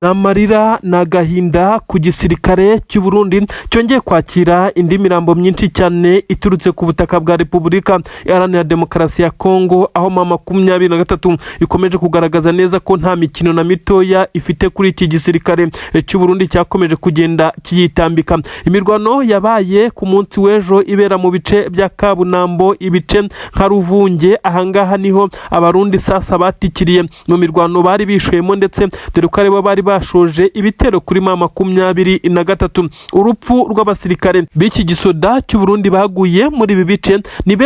Namarira n'agahinda ku gisirikare cy'u Burundi cyongeye kwakira indi mirambo myinshi cyane iturutse ku butaka bwa Repubulika Iharanira Demokarasi ya Kongo, aho M23 ikomeje kugaragaza neza ko nta mikino na mitoya ifite kuri iki gisirikare cy'u Burundi cyakomeje kugenda kiyitambika. Imirwano yabaye ku munsi w'ejo ibera mu bice bya Kabunambo, ibice nka Ruvunge. Ahangaha niho abarundi sasa batikiriye mu mirwano bari bishwemo, ndetse dore ko aribo bari bashoje ibitero kuri M23. Urupfu rw'abasirikare b'iki gisoda cy'u Burundi baguye muri ibi bice ni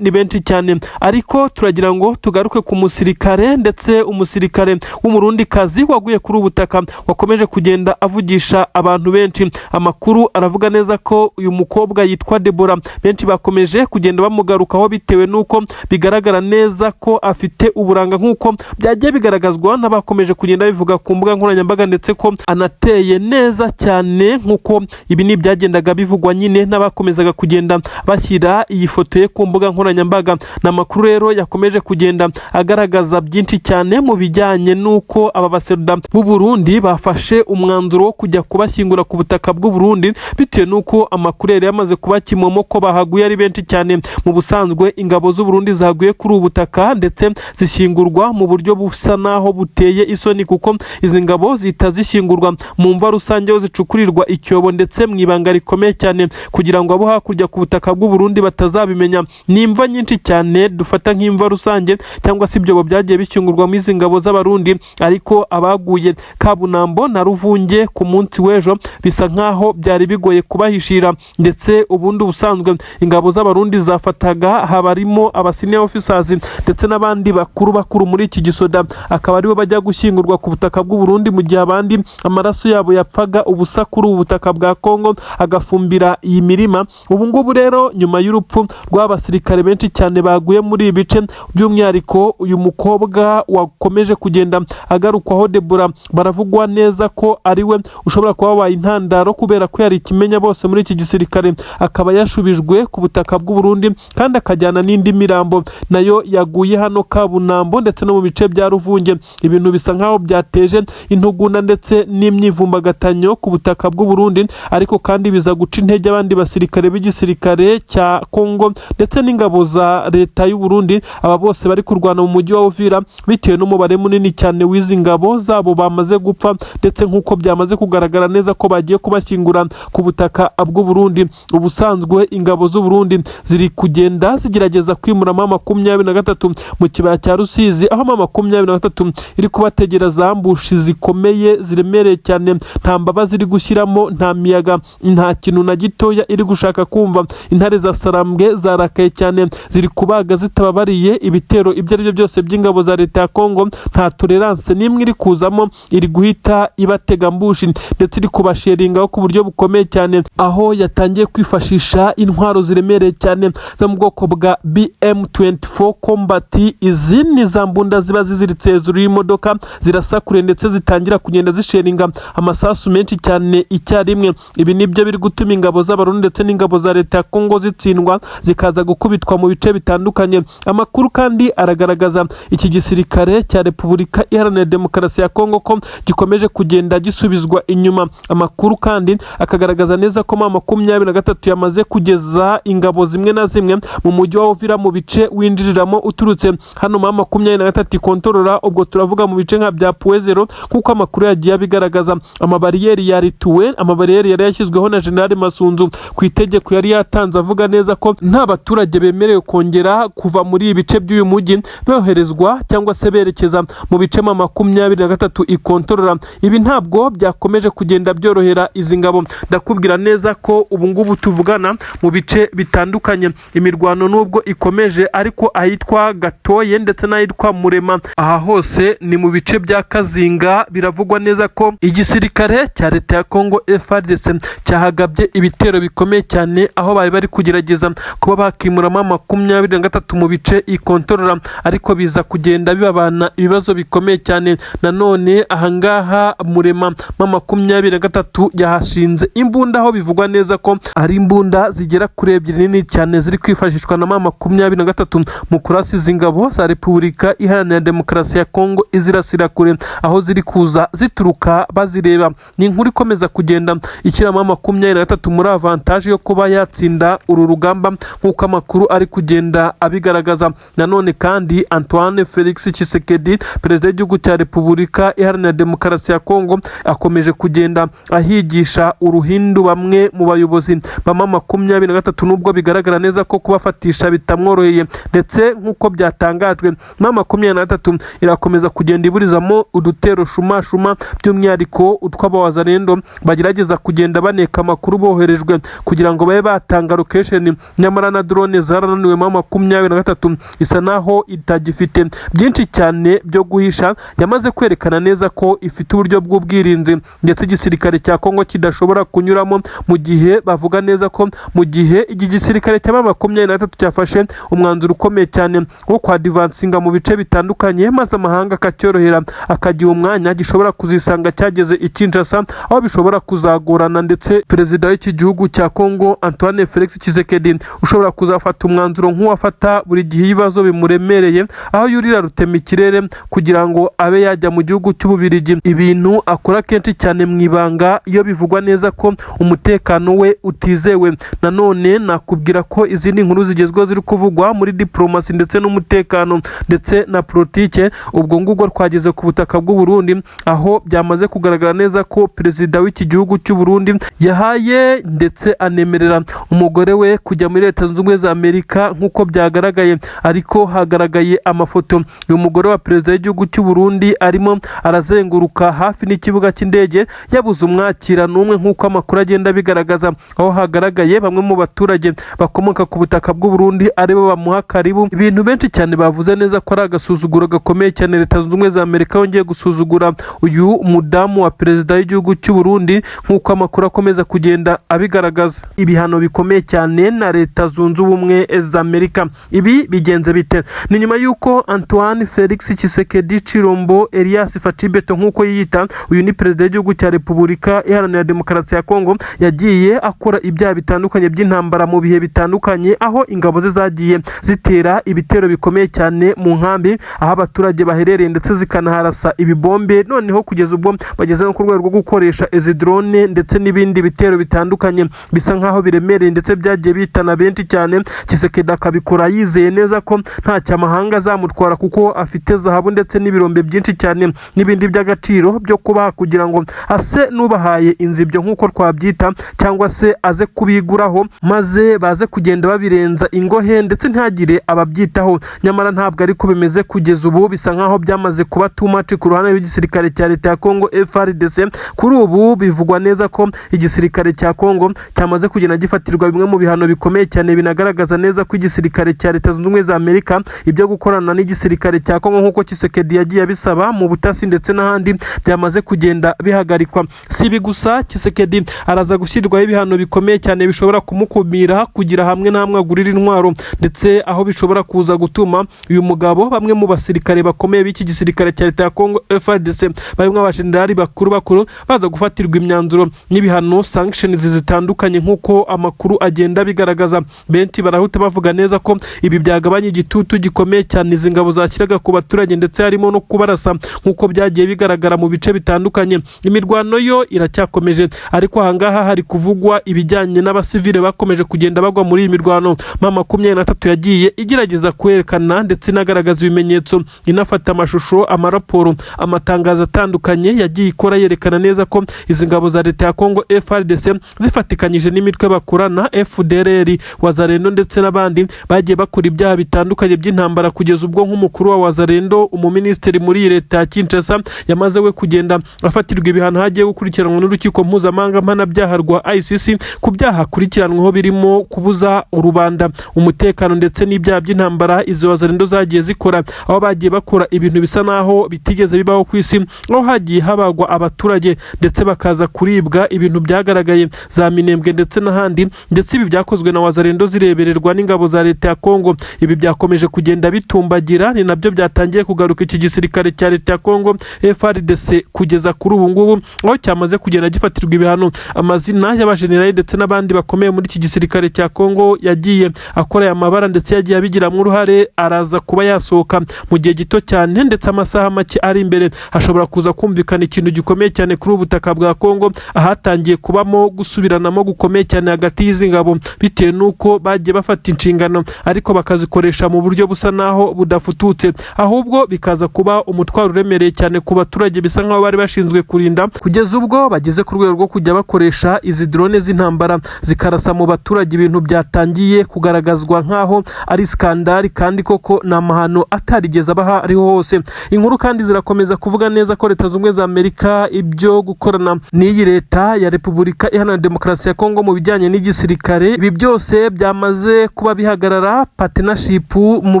benshi cyane, ariko turagira ngo tugaruke ku musirikare, ndetse umusirikare w'umurundi kazi waguye kuri ubutaka wakomeje kugenda avugisha abantu benshi. Amakuru aravuga neza ko uyu mukobwa yitwa Debora benshi bakomeje kugenda bamugarukaho bitewe nuko bigaragara neza ko afite uburanga, nk'uko byagiye bigaragazwa n'abakomeje kugenda bivuga ku mbuga nkoranyambaga, ndetse ko anateye neza cyane nk'uko ibi ni byagendaga bivugwa nyine n'abakomezaga kugenda bashyira iyi foto ye ku mbuga nkoranyambaga. N'amakuru rero yakomeje kugenda agaragaza byinshi cyane mu bijyanye n'uko aba baseruda b'u Burundi bafashe umwanzuro wo kujya kubashyingura ku butaka bw'u Burundi, bitewe n'uko amakuru yari yamaze kuba kimomo ko bahaguye ari benshi cyane. Mu busanzwe ingabo z'u Burundi zaguye kuri ubu butaka ndetse zishyingurwa mu buryo busa naho buteye isoni, kuko izi ngabo zita zishyingurwa mu mva rusange aho zicukurirwa icyobo ndetse mu ibanga rikomeye cyane, kugira ngo abo hakurya ku butaka bw'u Burundi batazabimenya. Ni imva nyinshi cyane dufata nk'imva rusange cyangwa se ibyobo byagiye bishyingurwa mu izi ngabo z'abarundi, ariko abaguye Kabunambo na Ruvunge ku munsi w'ejo bisa nkaho byari bigoye kubahishira, ndetse ubundi ubusanzwe ingabo z'abarundi zafataga habarimo abasenior officers ndetse n'abandi bakuru muri iki gisoda, akaba aribo bajya gushyingurwa ku butaka bw'u Burundi, mu gihe abandi amaraso yabo yapfaga ubusa kuri ubu butaka bwa Kongo agafumbira iyi mirima. Ubu ngubu rero nyuma y'urupfu rw'abasirikare benshi cyane baguye muri ibi bice, by'umwihariko uyu mukobwa wakomeje kugenda agarukwaho Debora, baravugwa neza ko ari we ushobora kuba wabaye intandaro, kubera ko yari ikimenya bose muri iki gisirikare, akaba yashubijwe ku butaka bw'u Burundi kandi akajyana n'indi mirambo nayo yaguye hano Kabunambo ndetse no mu bice bya Ruvunge. Ibintu bisa nkaho byateje intugunda ndetse n'imyivumbagatanyo ku butaka bw'u Burundi, ariko kandi biza guca intege abandi basirikare b'igisirikare cya Kongo ndetse n'ingabo za leta y'u Burundi. Aba bose bari kurwana mu mujyi wa Uvira bitewe n'umubare munini cyane w'izi ngabo zabo bamaze gupfa, ndetse nk'uko byamaze kugaragara neza ko bagiye kubashyingura ku butaka bw'u Burundi. Ubusanzwe ingabo z'u Burundi ziri kugenda zigerageza kwimura M23 mu kibaya cya Rusizi, aho M23 iri kubategera za ambushi zikomeye ziremereye cyane, nta mbabazi iri gushyiramo, nta miyaga, nta kintu na gitoya iri gushaka kumva. Intare za Sarambwe zarakaye cyane, ziri kubaga zitababariye ibitero ibyo ari byo byose by'ingabo za leta ya Kongo. Nta tolerance n'imwe iri kuzamo, iri guhita ibatega ambushi ndetse iri kubasheringaho ku buryo bukomeye cyane, aho yatangiye kwifashisha intwaro ziremereye cyane zo mu bwoko bwa BM24 Combat. Izi ni za mbunda ziba ziziritse hejuru y'imodoka, zirasakure ndetse zitangira kugenda zisheringa amasasu menshi cyane icyarimwe. Ibi nibyo biri gutuma ingabo z'abarundi ndetse n'ingabo za leta ya Kongo zitsindwa, zikaza gukubitwa mu bice bitandukanye. Amakuru kandi aragaragaza iki gisirikare cya Repubulika Iharanira Demokarasi ya Kongo ko gikomeje kugenda gisubizwa inyuma. Amakuru kandi akagaragaza neza ko M23 yamaze kugeza ingabo zimwe na zimwe mu mujyi wa Uvira, mu bice winjiriramo uturutse hano M23 ikontorora. Ubwo turavuga mu bice nka bya Puezero, kuko amakuru yagiye abigaragaza. Amabariyeri yarituwe, amabariyeri yari yashyizweho na General Masunzu ku itegeko yari yatanze, avuga neza ko nta baturage bemerewe kongera kuva muri ibice by'uyu mujyi boherezwa cyangwa se berekeza mu bice M23 ikontorora. Ibi ntabwo byakomeje kugenda byorohera izi ngabo. Ndakubwira neza ko ubu ngubu tuvugana mu bice bitandukanye imirwano nubwo ikomeje, ariko ahitwa Gatoye ndetse n'ahitwa Murema, aha hose ni mu bice bya Kazinga. Biravugwa neza ko igisirikare cya leta ya Kongo FARDC cyahagabye ibitero bikomeye cyane, aho bari kugerageza kuba bakimura M23 mu bice ikontorora, ariko biza kugenda bibabana ibibazo bikomeye cyane. Nanone ahangaha Murema M23 yahashinze imbunda, aho bivugwa neza ko ari imbunda zigera kuri ebyiri nini cyane ziri kwifashishwa na M23 mu kurasa izi ngabo za Repubulika Iharanira Demokarasi ya Kongo izirasira kure, aho ziri kuza kuza zituruka bazireba. Ni inkuru ikomeza kugenda ishyiramo 23 muri avantage yo kuba yatsinda uru rugamba nk'uko amakuru ari kugenda abigaragaza. Nanone kandi Antoine Felix Tshisekedi, perezida w'igihugu cya Repubulika Iharanira Demokarasi ya Kongo, akomeje kugenda ahigisha uruhindu bamwe mu bayobozi ba 23 nubwo bigaragara neza ko kubafatisha bitamworoheye, ndetse nk'uko byatangajwe 23 irakomeza kugenda iburizamo udutero shumashuma, by'umwihariko utw'abawazarendo bagerageza kugenda baneka amakuru boherejwe kugira ngo babe batanga location, nyamara na drone zarananiwe 23 isa naho itagifite byinshi cyane byo guhisha. Yamaze kwerekana neza ko ifite uburyo bw'ubwirinzi ndetse igisirikare cya Kongo kidashobora kunyuramo, mu gihe bavuga neza ko mu gihe iki gisirikare cya 23 cyafashe umwanzuro ukomeye cyane wo kwadivansinga mu bice bitandukanye, maze amahanga akacyorohera akagiha umwanya, gishobora kuzisanga cyageze i Kinshasa, aho bishobora kuzagorana, ndetse perezida w'iki gihugu cya Kongo Antoine Felix Tshisekedi ushobora kuzafata umwanzuro nk'uwafata buri gihe ibibazo bimuremereye, aho yurira rutema ikirere kugira ngo abe yajya mu gihugu cy'Ububirigi. Ibintu akora kenshi cyane mu ibanga iyo bivugwa neza ko umutekano we utizewe. Nanone nakubwira ko izindi nkuru zigezweho ziri kuvugwa muri diplomasi ndetse n'umutekano ndetse na politike, ubwo ngubwo twageze ku butaka bw'u Burundi, aho byamaze kugaragara neza ko perezida w'iki gihugu cy'u Burundi yahaye ndetse anemerera umugore we kujya muri Leta Zunze Ubumwe za Amerika nk'uko byagaragaye, ariko hagaragaye amafoto uyu mugore wa perezida w'igihugu cy'u Burundi arimo arazenguruka hafi n'ikibuga cy'indege yabuze umwakira n'umwe nk'uko amakuru agenda bigaragaza, aho hagaragaye bamwe mu baturage bakomoka ku butaka bw'u Burundi aribo bamuha karibu. Ibintu benshi cyane bavuze neza ko ari agasuzuguro gakomeye cyane Leta Zunze Ubumwe za Amerika yongeye gusuzugura uyu mudamu wa perezida w'igihugu cy'u Burundi nk'uko amakuru akomeza kugenda abigaragaza. Ibihano bikomeye cyane na Leta Zunze Ubumwe za Amerika. Ibi bigenze bite? Ni nyuma y'uko Antoine Felix Tshisekedi Chilombo Elias Facibeto nk'uko yiyita, uyu ni perezida w'igihugu cya Repubulika Iharanira Demokarasi ya Kongo, yagiye akora ibyaha bitandukanye by'intambara mu bihe bitandukanye, aho ingabo ze zagiye zitera ibitero bikomeye cyane mu nkambi aho abaturage baherereye, ndetse zikanaharasa ibibombe, noneho kugeza ubwo bageze no ku rwego rwo gukoresha izi drone ndetse n'ibindi bitero bitandukanye bisa nkaho biremereye ndetse byagiye bitana benshi cyane. Tshisekedi akabikora yizeye neza ko nta cyamahanga azamutwara kuko afite zahabu ndetse n'ibirombe byinshi cyane n'ibindi by'agaciro byo kubaha kugira ngo ase nubahaye inzibyo nk'uko twabyita, cyangwa se aze kubiguraho maze baze kugenda babirenza ingohe ndetse ntagire ababyitaho. Nyamara ntabwo ariko bimeze kugeza ubu, bisa nkaho byamaze kuba too much ku ruhande rw'igisirikare cya Leta ya Kongo FARDC. Kuri ubu bivugwa neza ko igisirikare cya Kongo cyamaze kugenda gifatirwa bimwe mu bihano bikomeye cyane, binagaragaza neza ko igisirikare cya Leta Zunze Ubumwe za Amerika ibyo gukorana n'igisirikare cya Kongo nk'uko Tshisekedi yagiye abisaba mu butasi ndetse n'ahandi byamaze kugenda bihagarikwa. Si ibi gusa, Tshisekedi araza gushyirwaho ibihano bikomeye cyane bishobora kumukumira kugira hamwe na hamwe agurira intwaro, ndetse aho bishobora kuza gutuma uyu mugabo bamwe mu basirikare bakomeye b'iki gisirikare cya Leta ya Kongo FARDC barimo abajenerali bakuru baza gufatirwa imyanzuro n'ibihano sanctions zitandukanye nk'uko amakuru agenda bigaragaza. Benshi barahuta bavuga neza ko ibi byagabanya igitutu gikomeye cyane izi ngabo zashyiraga ku baturage, ndetse harimo no kubarasa nk'uko byagiye bigaragara mu bice bitandukanye. Imirwano yo iracyakomeje, ariko ahangaha hari kuvugwa ibijyanye n'abasivile bakomeje kugenda bagwa muri iyi mirwano. 23 yagiye igerageza kwerekana ndetse inagaragaza ibimenyetso, inafata amashusho, amaraporo, amatangazo atandukanye yagiye ikora yerekana neza ko izi ngabo za Leta ya Kongo FARDC zifatikanyije n'imitwe bakorana FDLR, Wazalendo ndetse n'abandi bagiye bakora ibyaha bitandukanye by'intambara, kugeza ubwo nk'umukuru wa Wazalendo, umuministeri muri Leta ya Kinshasa, yamaze we kugenda afatirwa ibihano hagiye gukurikiranwa n'urukiko mpuzamahanga mpanabyaha rwa ICC ku byaha akurikiranweho birimo kubuza urubanda umutekano ndetse n'ibyaha by'intambara izo Wazalendo zagiye zikora, aho bagiye bakora ibintu bisa naho bitigeze bibaho ku isi, aho hagiye habagwa abaturage ndetse bakaza kuribwa ibintu byagaragaye za Minembwe ndetse n'ahandi, ndetse ibi byakozwe na Wazalendo zirebererwa n'ingabo za Leta ya Kongo. Ibi byakomeje kugenda bitumbagira, ni nabyo byatangiye kugaruka iki gisirikare cya Leta ya Kongo FARDC kugeza kuri ubu ngubu, aho cyamaze kugenda gifatirwa ibihano. Amazina y'abajenerali ndetse n'abandi bakomeye muri iki gisirikare cya Kongo yagiye akora aya mabara ndetse yagiye abigiramo uruhare, araza kuba yasohoka mu gihe gito cyane, ndetse amasaha make ari imbere hashobora hashobora kuza kumvikana ikintu gikomeye cyane kuri ubutaka bwa Kongo, ahatangiye kubamo gusubiranamo gukomeye cyane hagati y'izi ngabo bitewe nuko bagiye bafata inshingano ariko bakazikoresha mu buryo busa naho budafututse, ahubwo bikaza kuba umutwaro uremereye cyane ku baturage bisa nkaho bari bashinzwe kurinda, kugeza ubwo bageze ku rwego rwo kujya bakoresha izi drone z'intambara zikarasa mu baturage, ibintu byatangiye kugaragazwa nkaho ari skandali kandi koko ni amahano atarigeze abaha ariho hose. Inkuru kandi zirakomeza kuvuga neza ko Leta Zunze Ubumwe za Amerika ibyo gukorana n'iyi leta ya Repubulika Iharanira Demokarasi ya Kongo mu bijyanye n'igisirikare, ibi byose byamaze kuba bihagarara, partnership mu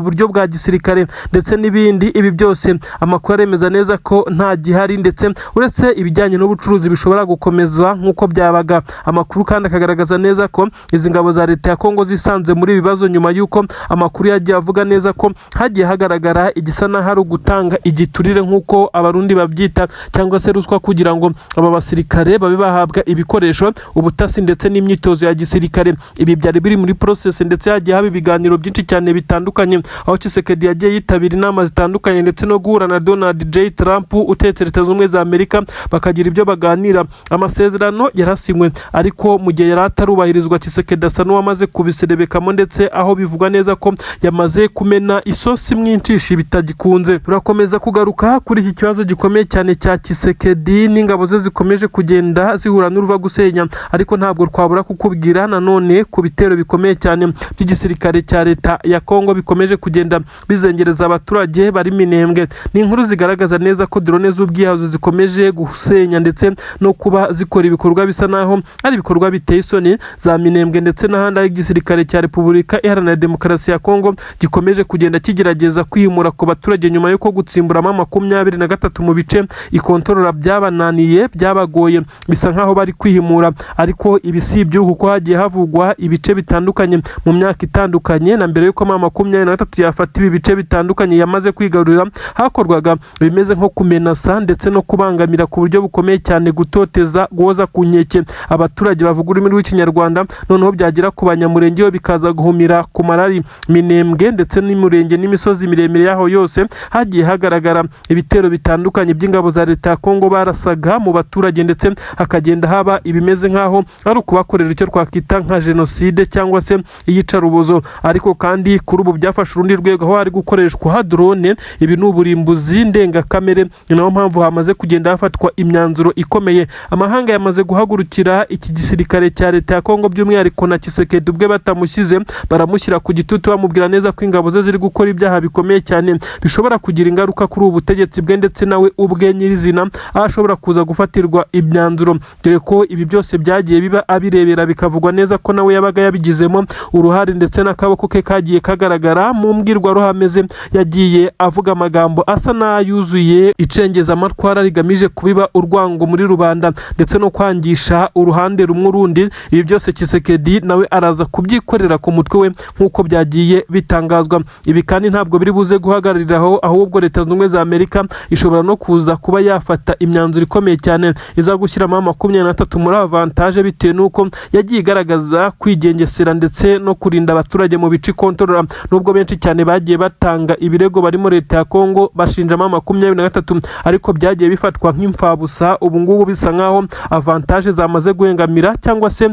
buryo bwa gisirikare ndetse n'ibindi. Ibi byose amakuru aremeza neza ko nta gihari, ndetse uretse ibijyanye n'ubucuruzi bishobora gukomeza nk'uko byabaga. Amakuru kandi akagaragaza neza ko izi ngabo za leta ya Kongo zisanze muri ibibazo nyuma y'uko amakuru yagiye avuga neza ko hagiye hagaragara igisa n'aho ari ugutanga igiturire nk'uko abarundi babyita, cyangwa se ruswa, kugira ngo aba basirikare babe bahabwa ibikoresho, ubutasi ndetse n'imyitozo ya gisirikare. Ibi byari biri muri process ndetse hagiye haba ibiganiro byinshi cyane bitandukanye, aho Tshisekedi yagiye yitabira inama zitandukanye ndetse no guhura na Donald J. Trump utetse Leta Zunze Ubumwe za Amerika, bakagira ibyo baganira. Amasezerano yarasinywe ariko mu gihe yari atarubahirizwa, Tshisekedi asa n'uwamaze kubiserebekamo, ndetse aho bivugwa neza ko yamaze kumena isosi mwinshi bitagikunze. Turakomeza kugaruka kuri iki kibazo gikomeye cyane cya Tshisekedi n'ingabo ze zikomeje kugenda zihura n'uruva gusenya, ariko ntabwo twabura kukubwira nanone ku bitero bikomeye cyane by'igisirikare cya leta ya Kongo bikomeje kugenda bizengereza abaturage bari Minembwe. Ni inkuru zigaragaza neza ko drone z'ubwihazo zikomeje gusenya ndetse no kuba zikora ibikorwa bisa naho ari ibikorwa biteye isoni za Minembwe ndetse n'ahandi aho igisirikare cya Repubulika Iharanira Demokarasi ya Kongo gikomeje kugenda kigerageza kwihimura ku baturage nyuma y'uko gutsimburamo 23 mu bice ikontorora byabananiye, byabagoye, bisa nkaho bari kwihimura. Ariko ibi si ibyo, kuko hagiye havugwa ibice bitandukanye mu myaka itandukanye, na mbere y'uko 23 yafata ibi bice bitandukanye yamaze kwigarurira, hakorwaga bimeze nko kumenasa ndetse no kubangamira ku buryo bukomeye cyane, gutoteza, guhoza ku nkeke abaturage bavuga ururimi rw'ikinyarwanda, noneho byagira ku banyamurenge yo bikaza guhumira ku marari. Minembwe ndetse n'imurenge n'imisozi miremire yaho yose hagiye hagaragara ibitero bitandukanye by'ingabo za leta ya Kongo barasaga mu baturage, ndetse hakagenda haba ibimeze nkaho ari ukubakorera icyo twakita nka genocide cyangwa se iyicarubozo. Ariko kandi kuri ubu byafashe urundi rwego, aho hari gukoreshwa drone. Ibi ni uburimbuzi ndengakamere, ni nayo mpamvu hamaze kugenda hafatwa imyanzuro ikomeye. Amahanga yamaze guhagurukira iki gisirikare cya leta ya Kongo, by'umwihariko na Tshisekedi ubwe batamushyize, baramushyira ku gitutu bamubwira neza ko ingabo ze ziri gukora ibyaha bikomeye cyane bishobora kugira ingaruka kuri ubu butegetsi bwe ndetse nawe ubwe nyirizina, aho ashobora kuza gufatirwa imyanzuro, dore ko ibi byose byagiye biba abirebera, bikavugwa neza ko nawe yabaga yabigizemo uruhare, ndetse n'akaboko ke kagiye kagaragara mu mbwirwaruhame ze. Yagiye avuga amagambo asa n'ayuzuye icengezamatwara rigamije kubiba urwango muri rubanda ndetse no kwangisha uruhande rumwe urundi. Ibi byose Tshisekedi nawe araza kubyikorera ku mutwe we nk'uko byagiye bitangazwa. Ibi kandi ntabwo biri buze guhagarariraho, ahubwo Leta Zunze Ubumwe za Amerika ishobora no kuza kuba yafata imyanzuro ikomeye cyane iza gushyiramo 23 muri avantage, bitewe n'uko yagiye igaragaza kwigengesera ndetse no kurinda abaturage mu bice kontorora. Nubwo benshi cyane bagiye batanga ibirego barimo leta ya Kongo bashinjamo 23, ariko byagiye bifatwa nk'imfabusa. Ubu ngubu bisa nkaho avantage zamaze guhengamira, cyangwa se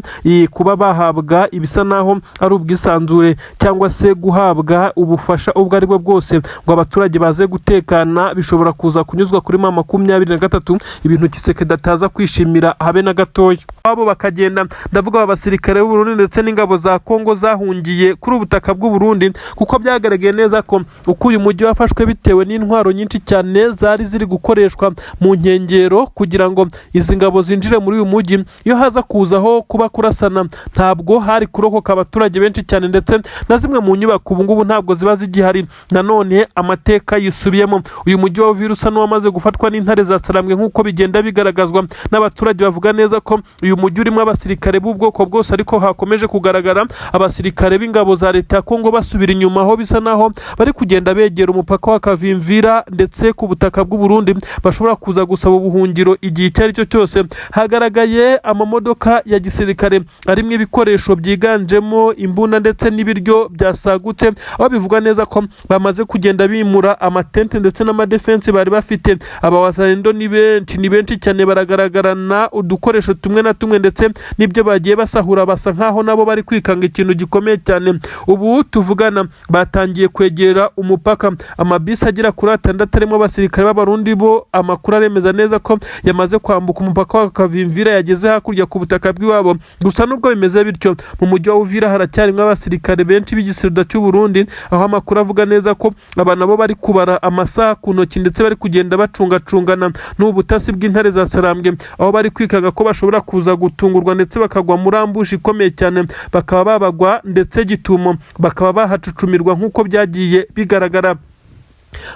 kuba bahabwa ibisa naho ari ubwisanzure cyangwa se guhabwa ubufasha ubwo ari bwo bwose ngo abaturage baze gutekana, bishobora kuza kunyuzwa kuri 23. Ibintu Tshisekedi ataza kwishimira habe na gatoya. Abo bakagenda, ndavuga abasirikare b'u Burundi ndetse n'ingabo za Kongo zahungiye kuri ubutaka bw'u Burundi, kuko byagaragaye neza ko uko uyu mujyi wafashwe bitewe n'intwaro nyinshi cyane zari ziri gukoreshwa mu nkengero kugira ngo izi ngabo zinjire muri uyu mujyi. Iyo haza kuzaho kuba kurasana, ntabwo hari kurokoka abaturage benshi cyane, ndetse na zimwe mu nyubako ubu ngubu ntabwo ziba zigihari. Nanone amateka yisubiyemo, uyu mujyi wa Uvira usa n'uwamaze gufatwa n'intare za Sarambwe nk'uko bigenda bigaragazwa n'abaturage. Bavuga neza ko uyu uyu mujyi urimo abasirikare b'ubwoko bwose, ariko hakomeje kugaragara abasirikare b'ingabo za leta ya Kongo basubira inyuma, aho bisa naho bari kugenda begera umupaka wa Kavimvira ndetse ku butaka bw'u Burundi bashobora kuza gusaba ubuhungiro igihe icyo ari cyo cyose. Hagaragaye amamodoka ya gisirikare arimo ibikoresho byiganjemo imbunda ndetse n'ibiryo byasagutse, aho bivuga neza ko bamaze kugenda bimura amatente ndetse n'amadefense bari bafite. Aba wazalendo ni benshi cyane, baragaragarana udukoresho tumwe na tumwe ndetse n'ibyo bagiye basahura, basa nkaho nabo bari kwikanga ikintu gikomeye cyane. Ubu tuvugana batangiye kwegera umupaka, amabisi agera kuri 6 arimo abasirikare b'abarundi bo amakuru aremeza neza ko yamaze kwambuka umupaka wa Kavimvira yageze hakurya ku butaka bw'iwabo. Gusa nubwo bimeze bityo, mu mujyi wa Uvira haracyarimo abasirikare benshi b'igisirikare cy'u Burundi, aho amakuru avuga neza ko aba nabo bari kubara amasaha ku ntoki ndetse bari kugenda bacungacungana n'ubutasi bw'intare za Sarambwe, aho bari kwikaga ko bashobora kuza gutungurwa ndetse bakagwa muri ambushi ikomeye cyane, bakaba babagwa ndetse gitumo bakaba bahacucumirwa nk'uko byagiye bigaragara.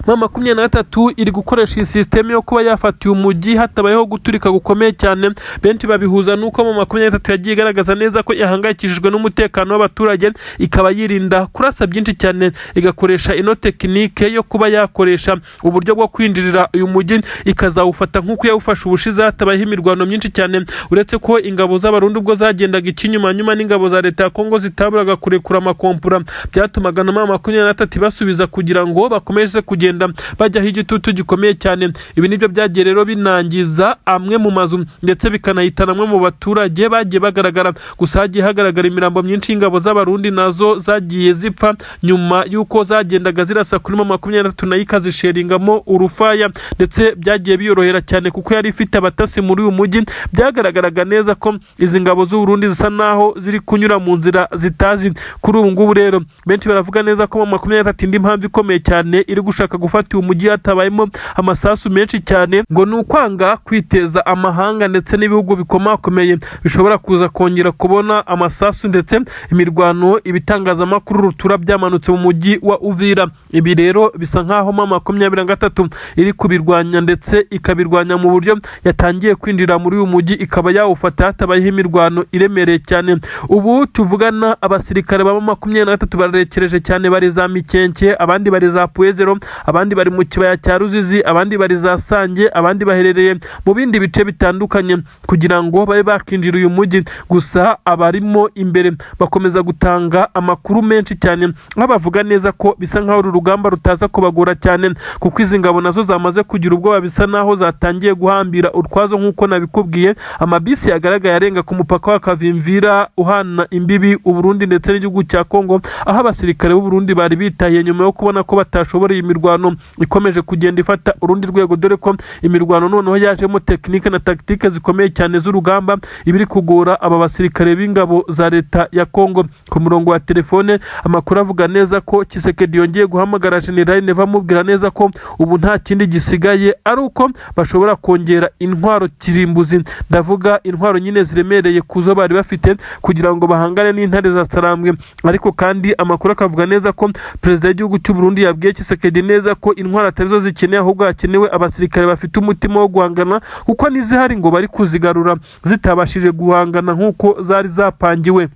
M23 iri gukoresha iyi system yo kuba yafatiye umujyi hatabayeho guturika gukomeye cyane. Benshi babihuza nuko M23 yagiye igaragaza neza ko yahangayikishijwe n'umutekano w'abaturage, ikaba yirinda kurasa byinshi cyane, igakoresha ino tekinike yo kuba yakoresha uburyo bwo kwinjirira uyu mujyi ikazawufata nk'uko yawufasha ubushize hatabayeho imirwano myinshi cyane. Uretse ko ingabo z'abarundi ubwo zagendaga ikinyuma n'ingabo za leta ya Kongo zitaburaga kurekura amakompura, byatumaga na M23 basubiza kugira ngo bakomeze kugenda bajyaho igitutu gikomeye cyane. Ibi nibyo byagiye rero binangiza amwe mu mazu ndetse bikanahitana amwe mu baturage bagiye bagaragara. Gusa hagiye hagaragara imirambo myinshi y'ingabo z'abarundi nazo zagiye zipfa nyuma y'uko zagendaga zirasa kuri M23 nayo ikazisheringamo urufaya, ndetse byagiye biyorohera cyane kuko yari ifite abatasi muri uyu mujyi. Byagaragaraga neza ko izi ngabo z'u Burundi zisa naho ziri kunyura mu nzira zitazi. Kuri ubu ngubu rero benshi baravuga neza ko M23 indi mpamvu ikomeye cyane iri gushaka gufata uyu mujyi hatabayemo amasasu menshi cyane, ngo ni ukwanga kwiteza amahanga ndetse n'ibihugu bikomakomeye bishobora kuza kongera kubona amasasu ndetse imirwano. Ibitangazamakuru rutura byamanutse mu mujyi wa Uvira. Ibi rero bisa nkaho M23 iri kubirwanya ndetse ikabirwanya mu buryo yatangiye kwinjira muri uyu mujyi ikaba yawufata hatabayeho imirwano iremereye cyane. Ubu tuvugana abasirikare ba M23 barekereje cyane, bari za Mikenke, abandi bari za Puezero, abandi bari mu kibaya cya Ruzizi, abandi bari za Sange, abandi baherereye mu bindi bice bitandukanye kugira ngo babe bakinjira uyu mujyi. Gusa abarimo imbere bakomeza gutanga amakuru menshi cyane, bavuga neza ko bisa nkaho uru rugamba rutaza kubagora cyane, kuko izi ngabo nazo zamaze kugira ubwoba, bisa naho zatangiye guhambira utwazo nk'uko nabikubwiye. Amabisi yagaragaye arenga ku mupaka wa Kavimvira uhana imbibi u Burundi ndetse n'igihugu cya Kongo, aho abasirikare b'u Burundi bari bitaye nyuma yo kubona ko batashoboreye imirwano ikomeje kugenda ifata urundi rwego, dore ko imirwano noneho yajemo tekinike na taktike zikomeye cyane z'urugamba, ibiri kugora aba basirikare b'ingabo za leta ya Kongo. Ku murongo wa telefone amakuru avuga neza ko Tshisekedi yongeye guhamagara General Neva amubwira neza ko ubu nta kindi gisigaye ari uko bashobora kongera intwaro kirimbuzi, ndavuga intwaro nyine ziremereye kuzo bari bafite kugira ngo bahangane n'intare za Sarambwe. Ariko kandi amakuru akavuga neza ko perezida w'igihugu cy'u Burundi yabwiye Tshisekedi neza ko intwaro atarizo zikeneye, ahubwo hakenewe abasirikare bafite umutima wo guhangana, kuko n'izihari ngo bari kuzigarura zitabashije guhangana nk'uko zari zapangiwe.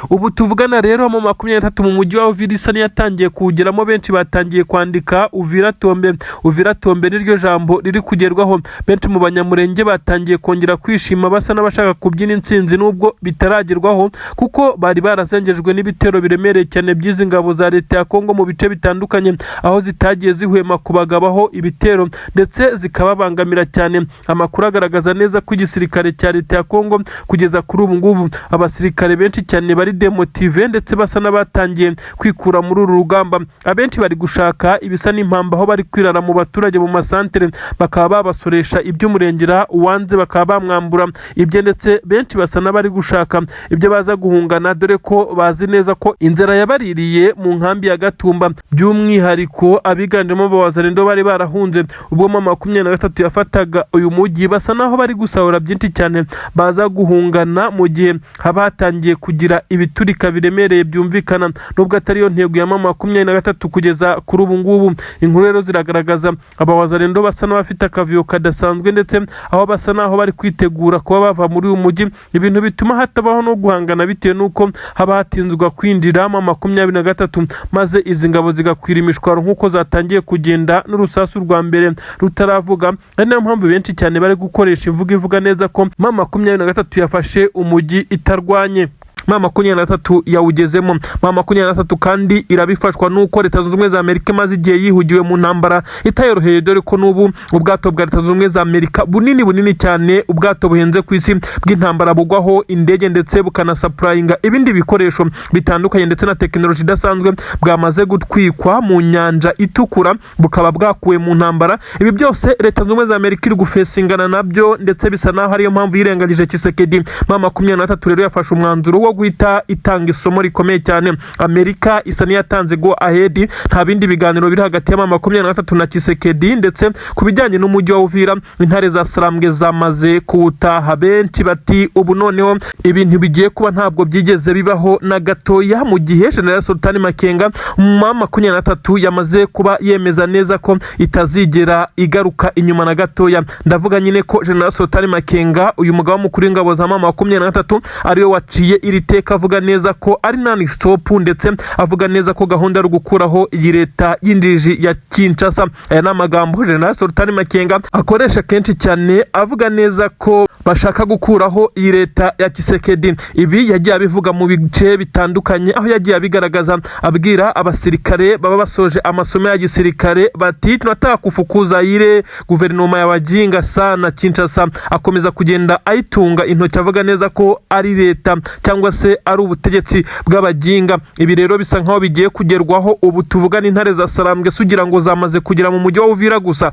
Ubu tuvugana rero M23 mu mujyi wa Uvira isa yatangiye kuwugeramo. Benshi batangiye kwandika Uvira Tombe niryo jambo riri kugerwaho. Benshi mu banyamurenge batangiye kongera kwishima, basa n'abashaka kubyina intsinzi nubwo bitaragerwaho, kuko bari barazengejwe n'ibitero biremereye cyane by'izi ngabo za leta ya Kongo mu bice bitandukanye, aho zitagiye zihwema kubagabaho ibitero ndetse zikababangamira cyane. Amakuru agaragaza neza ko igisirikare cya leta ya Kongo kugeza kuri ubu ngubu abasirikare benshi cyane bari demotive ndetse basa n'abatangiye kwikura muri uru rugamba. Abenshi bari gushaka ibisa n'impamba, aho bari kwirara mu baturage mu masantere, bakaba babasoresha iby'umurengera, uwanze bakaba bamwambura ibye, ndetse benshi basa n'abari gushaka ibyo baza guhungana, dore ko bazi neza ko inzara yabaririye mu nkambi ya Gatumba. By'umwihariko abiganjemo abawazalendo bari barahunze ubwo M23 yafataga uyu mujyi, basa naho bari gusahura byinshi cyane baza guhungana mu gihe haba hatangiye kugira kugira ibiturika biremereye byumvikana, nubwo atari yo ntego ya mama 23 kugeza kuri ubu ngubu. Inkuru rero ziragaragaza abawazarendo basa n'abafite akavuyo kadasanzwe, ndetse aho basa naho bari kwitegura kuba bava muri uyu mujyi, ibintu bituma hatabaho no guhangana bitewe nuko haba hatinzwa kwinjira mama 23, maze izi ngabo zigakwira imishwaro nk'uko zatangiye kugenda n'urusasu rwa mbere rutaravuga. Ari nayo mpamvu benshi cyane bari gukoresha imvugo ivuga neza ko mama 23 yafashe umujyi itarwanye. mama 23 yawugezemo. mama 23 kandi irabifashwa nuko Leta Zunze Ubumwe za Amerika maze igihe yihugiwe mu ntambara itayoroheye, dore ko n'ubu ubwato bwa Leta Zunze Ubumwe za Amerika bunini cyane, ubwato buhenze ku isi bw'intambara bugwaho indege ndetse bukanasupurayinga ibindi bikoresho bitandukanye ndetse na tekinoloji idasanzwe, bwamaze gutwikwa mu nyanja itukura bukaba bwakuwe mu ntambara. Ibi byose Leta Zunze Ubumwe za Amerika iri gufesingana nabyo, ndetse bisa naho ariyo mpamvu yirengagije Tshisekedi. mama 23 rero yafashe umwanzuro wo guhita itanga isomo rikomeye cyane. Amerika isa niyatanze go ahead, nta bindi biganiro biri hagati ya mama 23 na Tshisekedi. Ndetse ku bijyanye n'umujyi wa Uvira, intare za Sarambwe zamaze kuwutaha. Benshi bati ubu noneho ibintu bigiye kuba ntabwo byigeze bibaho na gatoya, mu gihe General Sultani Makenga mama 23 yamaze kuba yemeza neza ko itazigera igaruka inyuma na gatoya. Ndavuga nyine ko General Sultani Makenga, uyu mugabo mukuru w'ingabo za mama 23, ariyo waciye iri teka avuga neza ko ari non stop, ndetse avuga neza ko gahunda yo gukuraho iyi leta y'indiriji ya Kinshasa. Aya ni amagambo General Sultani Makenga akoresha kenshi cyane, avuga neza ko bashaka gukuraho iyi leta ya Tshisekedi. Ibi yagiye abivuga mu bice bitandukanye, aho yagiye abigaragaza abwira abasirikare baba basoje amasomo ya gisirikare bati tunataka kufukuza ile guverinoma ya wajinga sana Kinshasa. Akomeza kugenda ayitunga intoki avuga neza ko ari leta cyangwa se ari ubutegetsi bw'abajinga. Ibi rero bisa nkaho bigiye kugerwaho. Ubu tuvugana intare za Sarambwe sugira ngo zamaze kugera mu mujyi wa Uvira gusa,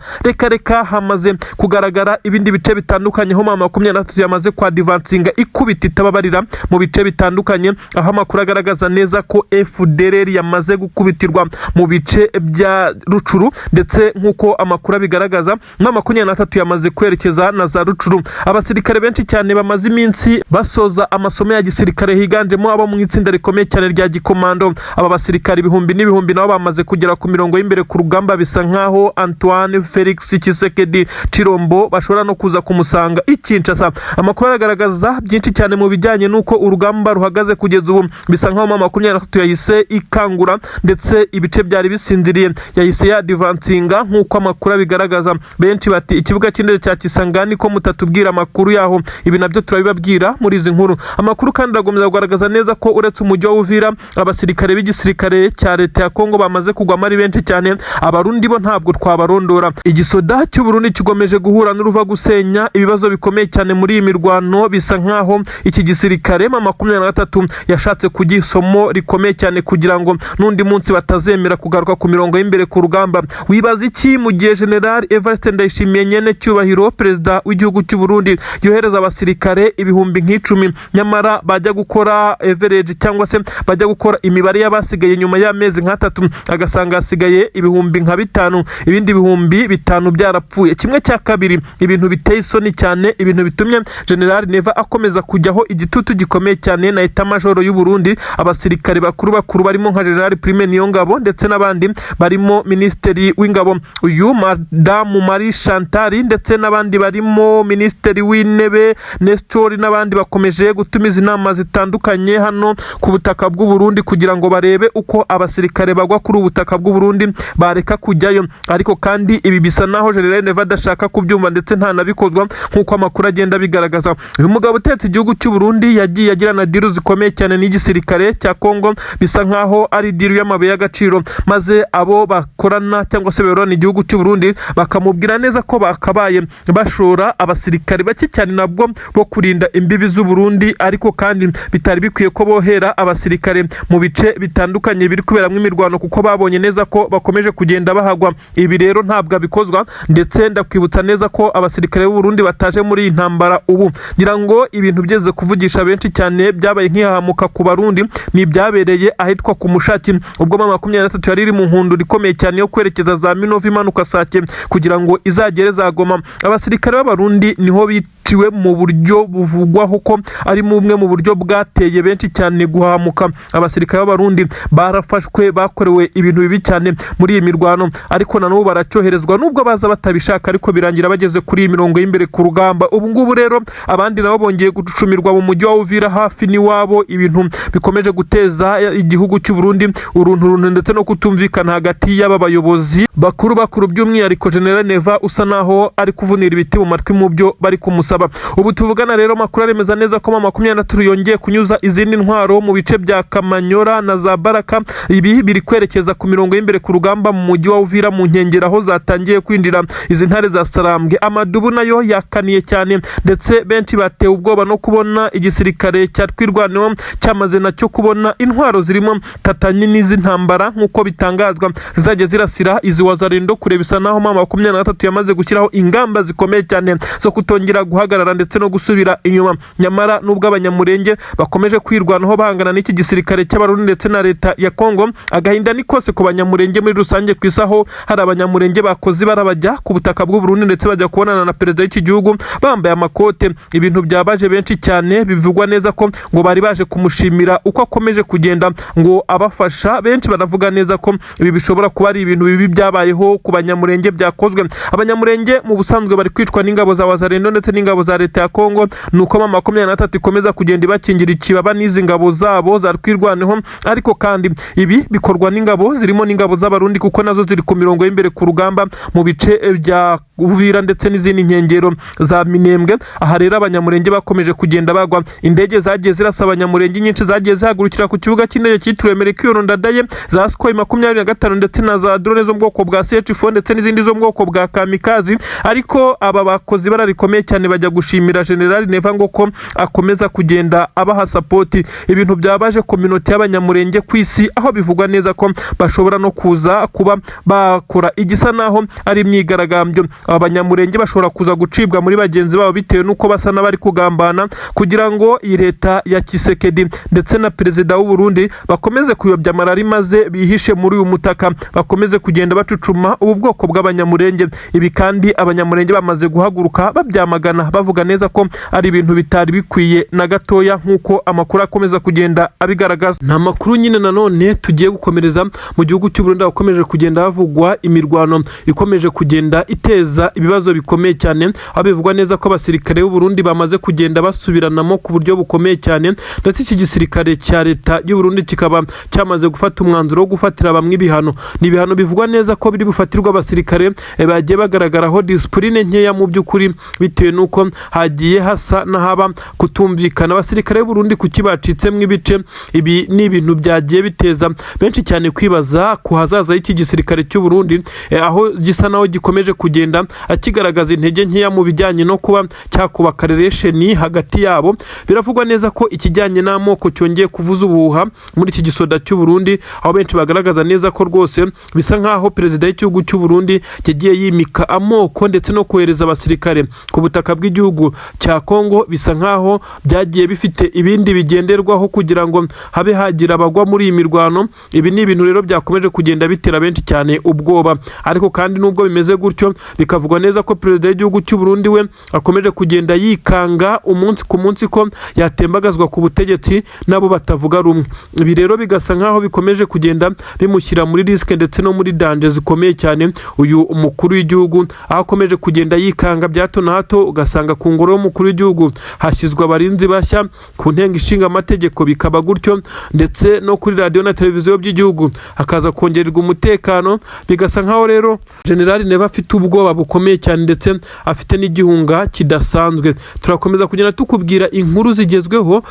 reka hamaze kugaragara ibindi bice bitandukanye ho mama 23 yamaze kwa advancinga ikubita itababarira mu bice bitandukanye, aho amakuru agaragaza neza ko FDLR yamaze gukubitirwa mu bice bya Rucuru, ndetse nkuko amakuru abigaragaza mama 23 yamaze kwerekeza na za Rucuru. Abasirikare benshi cyane bamaze iminsi basoza amasomo ya gisirikare, higanjemo abo mu itsinda rikomeye cyane rya gikomando. Aba basirikare ibihumbi n'ibihumbi nabo bamaze kugera ku mirongo y'imbere ku rugamba. Bisa nkaho Antoine Felix Tshisekedi Chirombo bashobora no kuza kumusanga Kinshasa. Amakuru agaragaza byinshi cyane mu bijyanye nuko urugamba ruhagaze kugeza ubu. Bisa nkaho mama 23 yahise ikangura, ndetse ibice byari bisinziriye yahise ya advancinga nkuko amakuru abigaragaza. Benshi bati ikibuga cy'indege cya Kisangani ko mutatubwira amakuru yaho, ibi nabyo turabibabwira muri izi nkuru. Amakuru kandi agomeza kugaragaza neza ko uretse umujyi wa Uvira, abasirikare b'igisirikare cya leta ya Kongo bamaze kugwamo ari benshi cyane. Abarundi bo ntabwo twabarondora. Igisoda cy'u Burundi kigomeje guhura n'uruva gusenya ibibazo bikomeye cyane muri iyi mirwano. Bisa nkaho iki gisirikare mama 23 yashatse kugisomo rikomeye cyane kugira ngo n'undi munsi batazemera kugaruka ku mirongo y'imbere ku rugamba. Wibaza iki mu gihe General Evariste Ndayishimiye nyene cyubahiro perezida w'igihugu cy'u Burundi yohereza abasirikare ibihumbi nk'icumi, nyamara bajya gukora average cyangwa se bajya gukora imibare y'abasigaye nyuma y'amezi nk'atatu agasanga hasigaye ibihumbi nka 5, ibindi bihumbi 5 byarapfuye. Kimwe cya kabiri, ibintu biteye isoni cyane, ibintu bitumye General Neva akomeza kujyaho igitutu gikomeye cyane na Etat Major y'u Burundi. Abasirikare bakuru barimo nka General Prime Niyongabo ndetse n'abandi, barimo Ministeri w'Ingabo uyu Madame Marie Chantal, ndetse n'abandi barimo Ministeri w'Intebe Nestor, n'abandi bakomeje gutumiza inama zitandukanye hano ku butaka bw'u Burundi kugira ngo barebe uko abasirikare bagwa kuri ubutaka bw'u Burundi bareka kujyayo. Ariko kandi ibi bisa naho General Neva adashaka kubyumva, ndetse nta nabikozwa nkuko amakuru agenda bigaragaza. Uyu mugabo utetse igihugu cy'u Burundi yagiye agirana diru zikomeye cyane n'igisirikare cya Kongo, bisa nkaho ari diru y'amabuye y'agaciro, maze abo bakorana cyangwa se berona igihugu cy'u Burundi bakamubwira neza ko bakabaye bashora abasirikare bake cyane nabwo bo kurinda imbibi z'u Burundi, ariko kandi bitari bikwiye ko bohera abasirikare mu bice bitandukanye biri kuberamo imirwano, kuko babonye neza ko bakomeje kugenda bahagwa. Ibi rero ntabwo bikozwa, ndetse ndakwibutsa neza ko abasirikare b'u Burundi bataje muri iyi ntambara ubu ngira ngo ibintu byeze kuvugisha benshi cyane byabaye nk'ihahamuka ku barundi ni byabereye ahitwa ku Mushaki ubwo 23 yari iri mu nkundura ikomeye cyane yo kwerekeza za Minova imanuka Sake kugira ngo izagere za Goma. Abasirikare b'abarundi niho biciwe mu buryo buvugwaho ko ari mumwe mu buryo bwateye benshi cyane guhamuka. Abasirikare b'abarundi barafashwe bakorewe ibintu bibi cyane muri iyi mirwano ariko nanubu baracyoherezwa nubwo baza batabishaka ariko birangira bageze kuri mirongo y'imbere ku rugamba. Ubu ngubu rero abandi nabo bongeye gucumirwa mu mujyi wa Uvira hafi niwabo, ibintu bikomeje guteza igihugu cy'u Burundi urunturuntu ndetse no kutumvikana hagati y'aba bayobozi bakuru by'umwihariko General Neva usa naho ari kuvunira ibiti mu matwi mu byo bari kumusaba. Ubu tuvugana rero makuru aremeza neza ko 23 yongeye kunyuza izindi ntwaro mu bice bya Kamanyora na za Baraka, ibi biri kwerekeza ku mirongo y'imbere ku rugamba mu mujyi wa Uvira mu nkengero aho zatangiye kwinjira izi ntare za Sarambwe. Amadubu nayo yakaniye cyane ndetse benshi batewe ubwoba no kubona igisirikare cya Twirwaneho cyamaze nacyo kubona intwaro zirimo tatanye n'izi ntambara nk'uko bitangazwa zizajya zirasira izi wazarindo kure. Bisa naho 23 yamaze gushyiraho ingamba zikomeye cyane zo kutongera guhagarara ndetse no gusubira inyuma. Nyamara nubwo abanyamurenge bakomeje kwirwanaho bahangana n'iki gisirikare cy'abarundi ndetse na leta ya Kongo, agahinda ni kose ku banyamurenge muri rusange ku isaho hari abanyamurenge bakoze barabajya ku butaka bw'u Burundi ndetse bajya kubonana na perezida w'iki gihugu bambaye amakote. Ibintu byabaje benshi cyane, bivugwa neza ko ngo bari baje kumushimira uko akomeje kugenda ngo abafasha. Benshi baravuga neza ko ibi bishobora kuba ari ibintu bibi byabayeho ku banyamurenge byakozwe. Abanyamurenge mu busanzwe bari kwicwa n'ingabo za wazarendo ndetse n'ingabo za leta ya Kongo, nuko 23 ikomeza kugenda ibakingira ikibaba n'izi ngabo zabo za Twirwaneho. Ariko kandi ibi bikorwa n'ingabo zirimo n'ingabo z'abarundi kuko nazo ziri ku mirongo y'imbere ku rugamba mu bice bya Uvira ndetse n'izindi nkengero za Minembwe. Aha rero abanyamurenge bakomeje kugenda bagwa, indege zagiye zirasa abanyamurenge nyinshi zagiye zihagurukira ku kibuga cy'indege cyitiriwe Melchior Ndadaye za Sukhoi 25 ndetse na za drone zo mu bwoko bwa CH4 ndetse n'izindi zo mu bwoko bwa kamikazi. Ariko aba bakozi bararikomeye cyane bajya gushimira General Neva ngo ko akomeza kugenda abaha support. Ibintu byabaje community y'abanyamurenge kwisi aho bivugwa neza ko bashobora no kuza kuba bakora igisa naho ari imyigaragambyo. Abanyamurenge bashobora kuza gucibwa muri bagenzi babo bitewe nuko basa n'abari kugambana kugira ngo iyi leta ya Kisekedi ndetse na perezida w'u Burundi bakomeze kuyobya amarari maze bihishe muri uyu mutaka, bakomeze kugenda bacucuma ubu bwoko bw'abanyamurenge. Ibi kandi abanyamurenge bamaze guhaguruka babyamagana bavuga neza ko ari ibintu bitari bikwiye na gatoya nk'uko amakuru akomeza kugenda abigaragaza. Nta makuru nyine nanone tugiye gukomereza mu gihugu cy'u Burundi akomeje kugenda havugwa imirwano ikomeje kugenda iteza ibibazo bikomeye cyane, aho bivugwa neza ko abasirikare b'u Burundi bamaze kugenda basubiranamo ku buryo bukomeye cyane ndetse iki gisirikare cya leta y'u Burundi kikaba cyamaze gufata umwanzuro wo gufatira bamwe ibihano. Ni ibihano bivugwa neza ko biri bufatirwa abasirikare bagiye bagaragaraho discipline nkeya mu by'ukuri bitewe nuko hagiye hasa n'ahaba kutumvikana. Abasirikare b'u Burundi kuki bacitsemo ibice, ibi ni ibintu byagiye biteza benshi cyane kwibaza ku hazaza y'iki gisirikare cy'u Burundi, aho gisa naho gikomeje kugenda akigaragaza intege nkeya mu bijyanye no kuba cyakubaka relation hagati yabo. Biravugwa neza ko ikijyanye n'amoko cyongeye kuvuza ubuhuha muri iki gisoda cy'u Burundi, aho benshi bagaragaza neza ko rwose bisa nkaho perezida w'igihugu cy'u Burundi yagiye yimika amoko ndetse no kohereza abasirikare ku butaka bw'igihugu cya Kongo. Bisa nkaho byagiye bifite ibindi bigenderwaho kugira ngo habe hagira abagwa muri iyi mirwano. Ibi ni ibintu rero byakomeje kugenda bitera benshi cyane ubwoba. Ariko kandi nubwo bimeze gutyo bikavugwa neza ko perezida w'igihugu cy'u Burundi we akomeje kugenda yikanga umunsi ku munsi ko yatembagazwa ku butegetsi nabo batavuga rumwe. Ibi rero bigasa nkaho bikomeje kugenda bimushyira muri risk ndetse no muri danger zikomeye cyane uyu umukuru w'igihugu, aho akomeje kugenda yikanga bya hato na hato. Ugasanga ku ngoro y'umukuru w'igihugu hashyizwe abarinzi bashya, ku nteko ishinga amategeko bikaba gutyo, ndetse no kuri radio na televiziyo by'igihugu hakaza kongererwa umutekano. Bigasa nkaho rero General Neva afite ubwoba bukomeye cyane ndetse afite n'igihunga kidasanzwe. Turakomeza kugenda tukubwira inkuru zigezweho,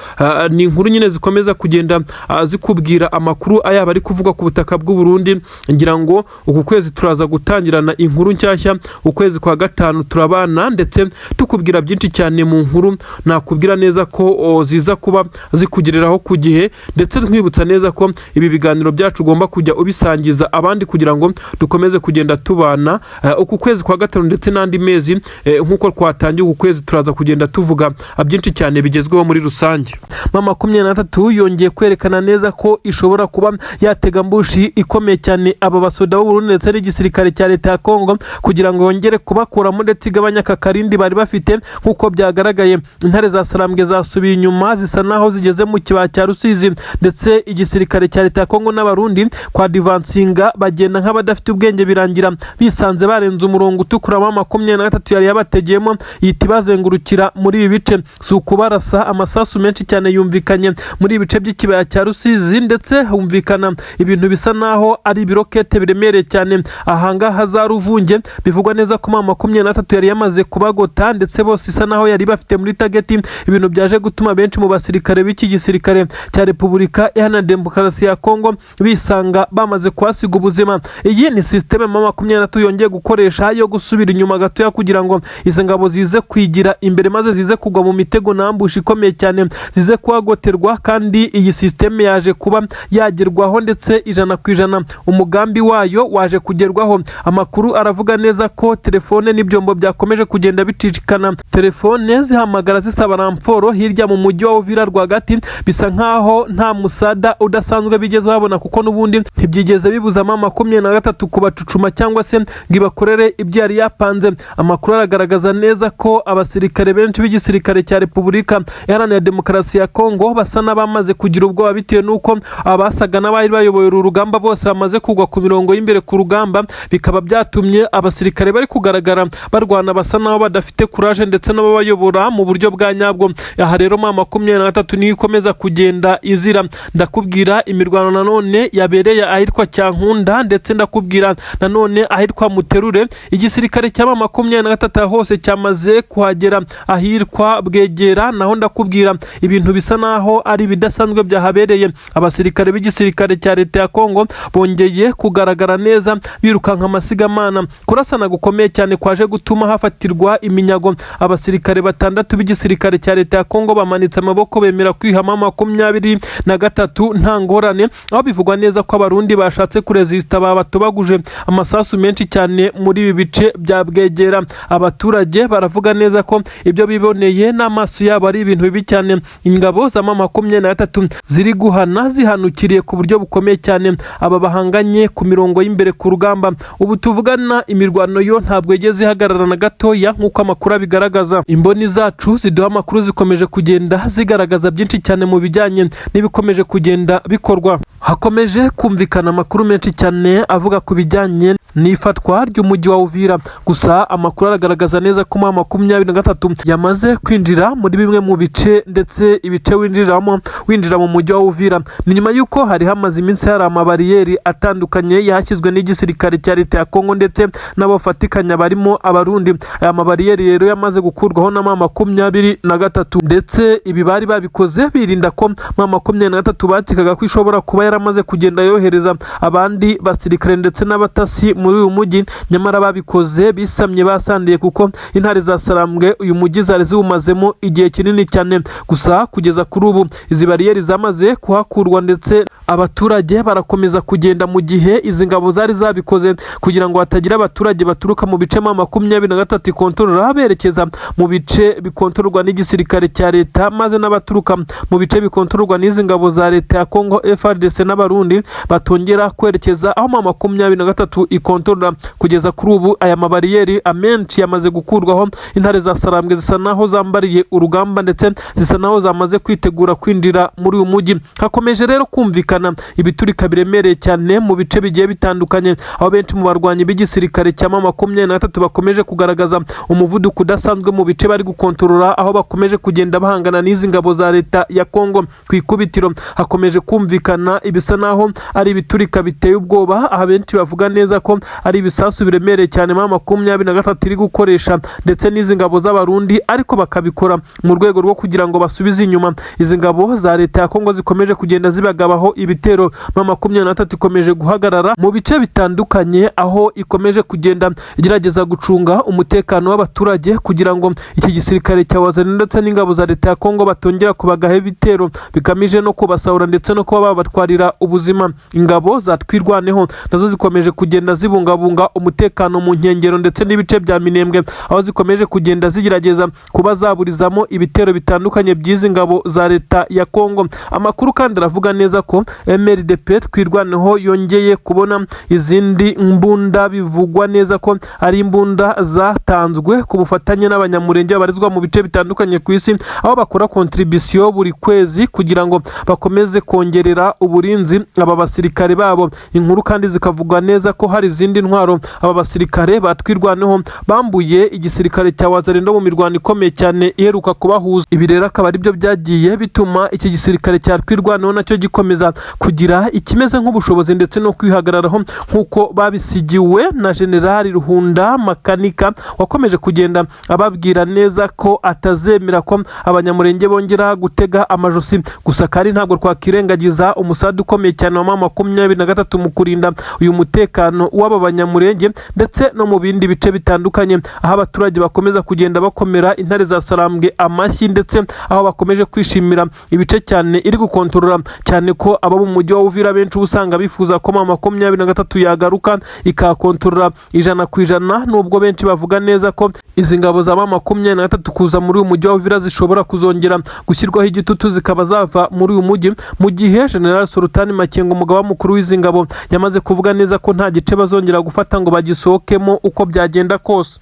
ni inkuru nyine zikomeza kugenda zikubwira amakuru ayaba ari kuvuga ku butaka bw'u Burundi. Ngira ngo uku kwezi turaza gutangirana inkuru nshyashya, ukwezi kwa gatanu turabana ndetse tukubwira byinshi cyane mu nkuru. Nakubwira neza ko ziza kuba zikugereraho ku gihe, ndetse twibutsa neza ko ibi biganiro byacu ugomba kujya ubisangiza abandi kugira ngo dukomeze kugenda tubana. Uku kwezi kwa gatanu ndetse n'andi mezi nk'uko twatangiye uku kwezi turaza kugenda tuvuga byinshi cyane bigezweho muri rusange. M23 yongeye kwerekana neza ko ishobora kuba yatega mbushi ikomeye cyane aba basoda b'u Burundi ndetse n'igisirikare cya leta ya Kongo kugira ngo yongere kubakuramo ndetse igabanya aka karindi bari bafite nk'uko byagaragaye. Intare za Sarambwe zasubiye inyuma zisa naho zigeze mu kibaya cya Rusizi ndetse igisirikare cya leta ya Kongo n'abarundi kwa divansinga bagenda nk'abadafite ubwenge birangira bisanze barenze umurongo utukura wa 23 yari yabategeyemo yita bazengurukira muri ibi bice. Si ukubarasa amasasu menshi cyane yumvikanye muri ibice by'ikibaya cya Rusizi ndetse humvikana ibintu bisa naho ari birokete biremereye cyane ahanga hazaruvunge. Bivugwa neza ko 23 yari yamaze kubagota ndetse bose isa naho yari bafite muri target, ibintu byaje gutuma benshi mu basirikare b'iki gisirikare cya Repubulika Iharanira Demokarasi ya Kongo bisanga bamaze kuhasiga ubuzima. Iyi ni systeme 23 yongeye gukoresha yo gusubira inyuma gatoya kugira ngo izi ngabo zize kwigira imbere maze zize kugwa mu mitego n'ambushi ikomeye cyane zize kuhagoterwa, kandi iyi systeme yaje kuba yagerwaho ndetse 100% umugambi wayo waje kugerwaho. Amakuru aravuga neza ko telefone n'ibyombo byakomeje kugenda bicicikana, telefone zihamagara zisaba ramforo hirya mu mujyi wa Uvira rwagati, bisa nkaho nta musada udasanzwe bigeze babona kuko n'ubundi ntibyigeze bibuza M23 kubacucuma cyangwa se ngibakorere ibyo yari yapanze. Amakuru aragaragaza neza ko abasirikare benshi b'igisirikare cya Repubulika Iharanira Demokarasi ya Kongo basa n'abamaze kugira ubwoba bitewe nuko abasaga n'abari bayoboye uru rugamba bose bamaze kugwa ku mirongo y'imbere ku rugamba, bikaba byatumye abasirikare bari kugaragara barwana basa naho badafite courage ndetse n'ababayobora mu buryo bwa nyabwo. Aha rero M23 niyo ikomeza kugenda izira. Ndakubwira imirwano nanone yabereye ahitwa Cyankunda ndetse ndakubwira nanone ahitwa Muterure. Igisirikare cya M23 hose cyamaze kuhagera ahitwa Bwegera, naho ndakubwira ibintu bisa naho ari bidasanzwe byahabereye. Abasirikare b'igisirikare cya leta ya Kongo bongeye kugaragara neza birukanka amasigamana. Kurasana gukomeye cyane kwaje gutuma hafatirwa iminyago. Abasirikare batandatu b'igisirikare cya leta ya Kongo bamanitse amaboko bemera kwihama 23 nta ngorane, aho bivugwa neza ko abarundi bashatse kuresista babatobaguje amasasu menshi cyane muri ibi bice bya Bwegera. Abaturage baravuga neza ko ibyo biboneye n'amaso yabo ari ibintu bibi cyane. Ingabo za M23 ziri guhana zihanukiriye ku buryo bukomeye cyane aba bahanganye ku mirongo y'imbere ku rugamba. Ubu tuvugana imirwano yo ntabwo yigeze ihagarara na gatoya nk'uko amakuru abigaragaza. Imboni zacu ziduha amakuru zikomeje kugenda zigaragaza byinshi cyane mu bijyanye n'ibikomeje kugenda bikorwa. Hakomeje kumvikana amakuru menshi cyane avuga ku bijyanye n'ifatwa ry'umujyi wa Uvira. Gusa amakuru aragaragaza neza ko M23 yamaze kwinjira muri bimwe mu bice ndetse ibice winjira mu mujyi wa Uvira. Ni nyuma yuko hari hamaze iminsi hari amabariyeri atandukanye yashyizwe n'igisirikare cya leta ya Kongo ndetse n'abafatikanya barimo abarundi. Aya mabariyeri rero yamaze gukurwaho na M23 ndetse ibi bari babikoze birinda ko M23 batikaga ko ishobora kuba yaramaze kugenda yohereza abandi basirikare ndetse n'abatasi muri uyu mujyi. Nyamara babikoze bisamye basandiye kuko intare za Sarambwe uyu mujyi zari ziwumazemo igihe kinini cyane. Gusa kugeza kuri ubu izi bariyeri zamaze kuhakurwa ndetse abaturage barakomeza kugenda mu gihe izi ngabo zari zabikoze kugira ngo hatagira abaturage baturuka mu bice M23 ikontorora berekeza mu bice bikontororwa n'igisirikare cya leta, maze n'abaturuka mu bice bikontororwa n'izi ngabo za leta ya Kongo FARDC n'abarundi batongera kwerekeza aho M23 ikontorora. Kugeza kuri ubu aya mabariyeri amenshi yamaze gukurwaho. Intare za Sarambwe zisa naho zambariye urugamba ndetse zisa naho zamaze kwitegura kwinjira muri uyu mujyi. Hakomeje rero kumvikana ibiturika biremereye cyane mu bice bigiye bitandukanye, aho benshi mu barwanyi b'igisirikare cya M23 bakomeje kugaragaza umuvuduko udasanzwe mu bice bari gukontorora, aho bakomeje kugenda bahangana n'izi ngabo za leta ya Kongo ku ikubitiro. Hakomeje kumvikana ibisa naho ari ibiturika biteye ubwoba, aho benshi bavuga neza ko ari ibisasu biremereye cyane M23 iri gukoresha ndetse n'izi ngabo z'abarundi, ariko bakabikora mu rwego rwo kugira ngo basubize inyuma izi ngabo za leta ya Kongo zikomeje kugenda zibagabaho ibitero. M23 ikomeje guhagarara mu bice bitandukanye, aho ikomeje kugenda igerageza gucunga umutekano w'abaturage kugira ngo iki gisirikare cya wazana ndetse n'ingabo za leta ya Kongo batongera kubagaho ibitero bikamije no kubasahura ndetse no kuba babatwarira ubuzima. Ingabo za Twirwaneho nazo zikomeje kugenda zibungabunga umutekano mu nkengero ndetse n'ibice bya Minembwe, aho zikomeje kugenda zigerageza kuba zaburizamo ibitero bitandukanye by'izi ngabo za leta ya Kongo. Amakuru kandi aravuga neza ko MRDP twirwaneho yongeye kubona izindi mbunda, bivugwa neza ko ari imbunda zatanzwe ku bufatanye n'abanyamurenge babarizwa mu bice bitandukanye ku isi, aho bakora contribution buri kwezi kugira ngo bakomeze kongerera uburinzi aba basirikare babo. Inkuru kandi zikavuga neza ko hari izindi ntwaro aba basirikare batwirwaneho bambuye igisirikare cya Wazalendo mu mirwano ikomeye cyane iheruka kubahuza. Ibi rero akaba ari byo byagiye bituma iki gisirikare cya twirwaneho nacyo gikomeza kugira ikimeze nk'ubushobozi ndetse no kwihagararaho, nk'uko babisigiwe na General Ruhunda Makanika wakomeje kugenda ababwira neza ko atazemera ko abanyamurenge bongera gutega amajosi. Gusa kandi ntabwo twakirengagiza umusadu ukomeye cyane wa 23 mu kurinda uyu mutekano w'aba banyamurenge ndetse no mu bindi bice bitandukanye, aho abaturage bakomeza kugenda bakomera intare za Sarambwe amashyi, ndetse aho bakomeje kwishimira ibice cyane iri gukontorora, cyane ko aba mu mujyi wa Uvira benshi usanga bifuza ko 23 yagaruka ikakontorora 100%, nubwo benshi bavuga neza ko izi ngabo za 23 kuza muri uyu mujyi wa Uvira zishobora kuzongera gushyirwaho igitutu zikaba zava muri uyu mujyi, mu gihe General Sultan Makengo umugaba mukuru w'izi ngabo yamaze kuvuga neza ko nta gice bazongera gufata ngo bagisohokemo uko byagenda kose.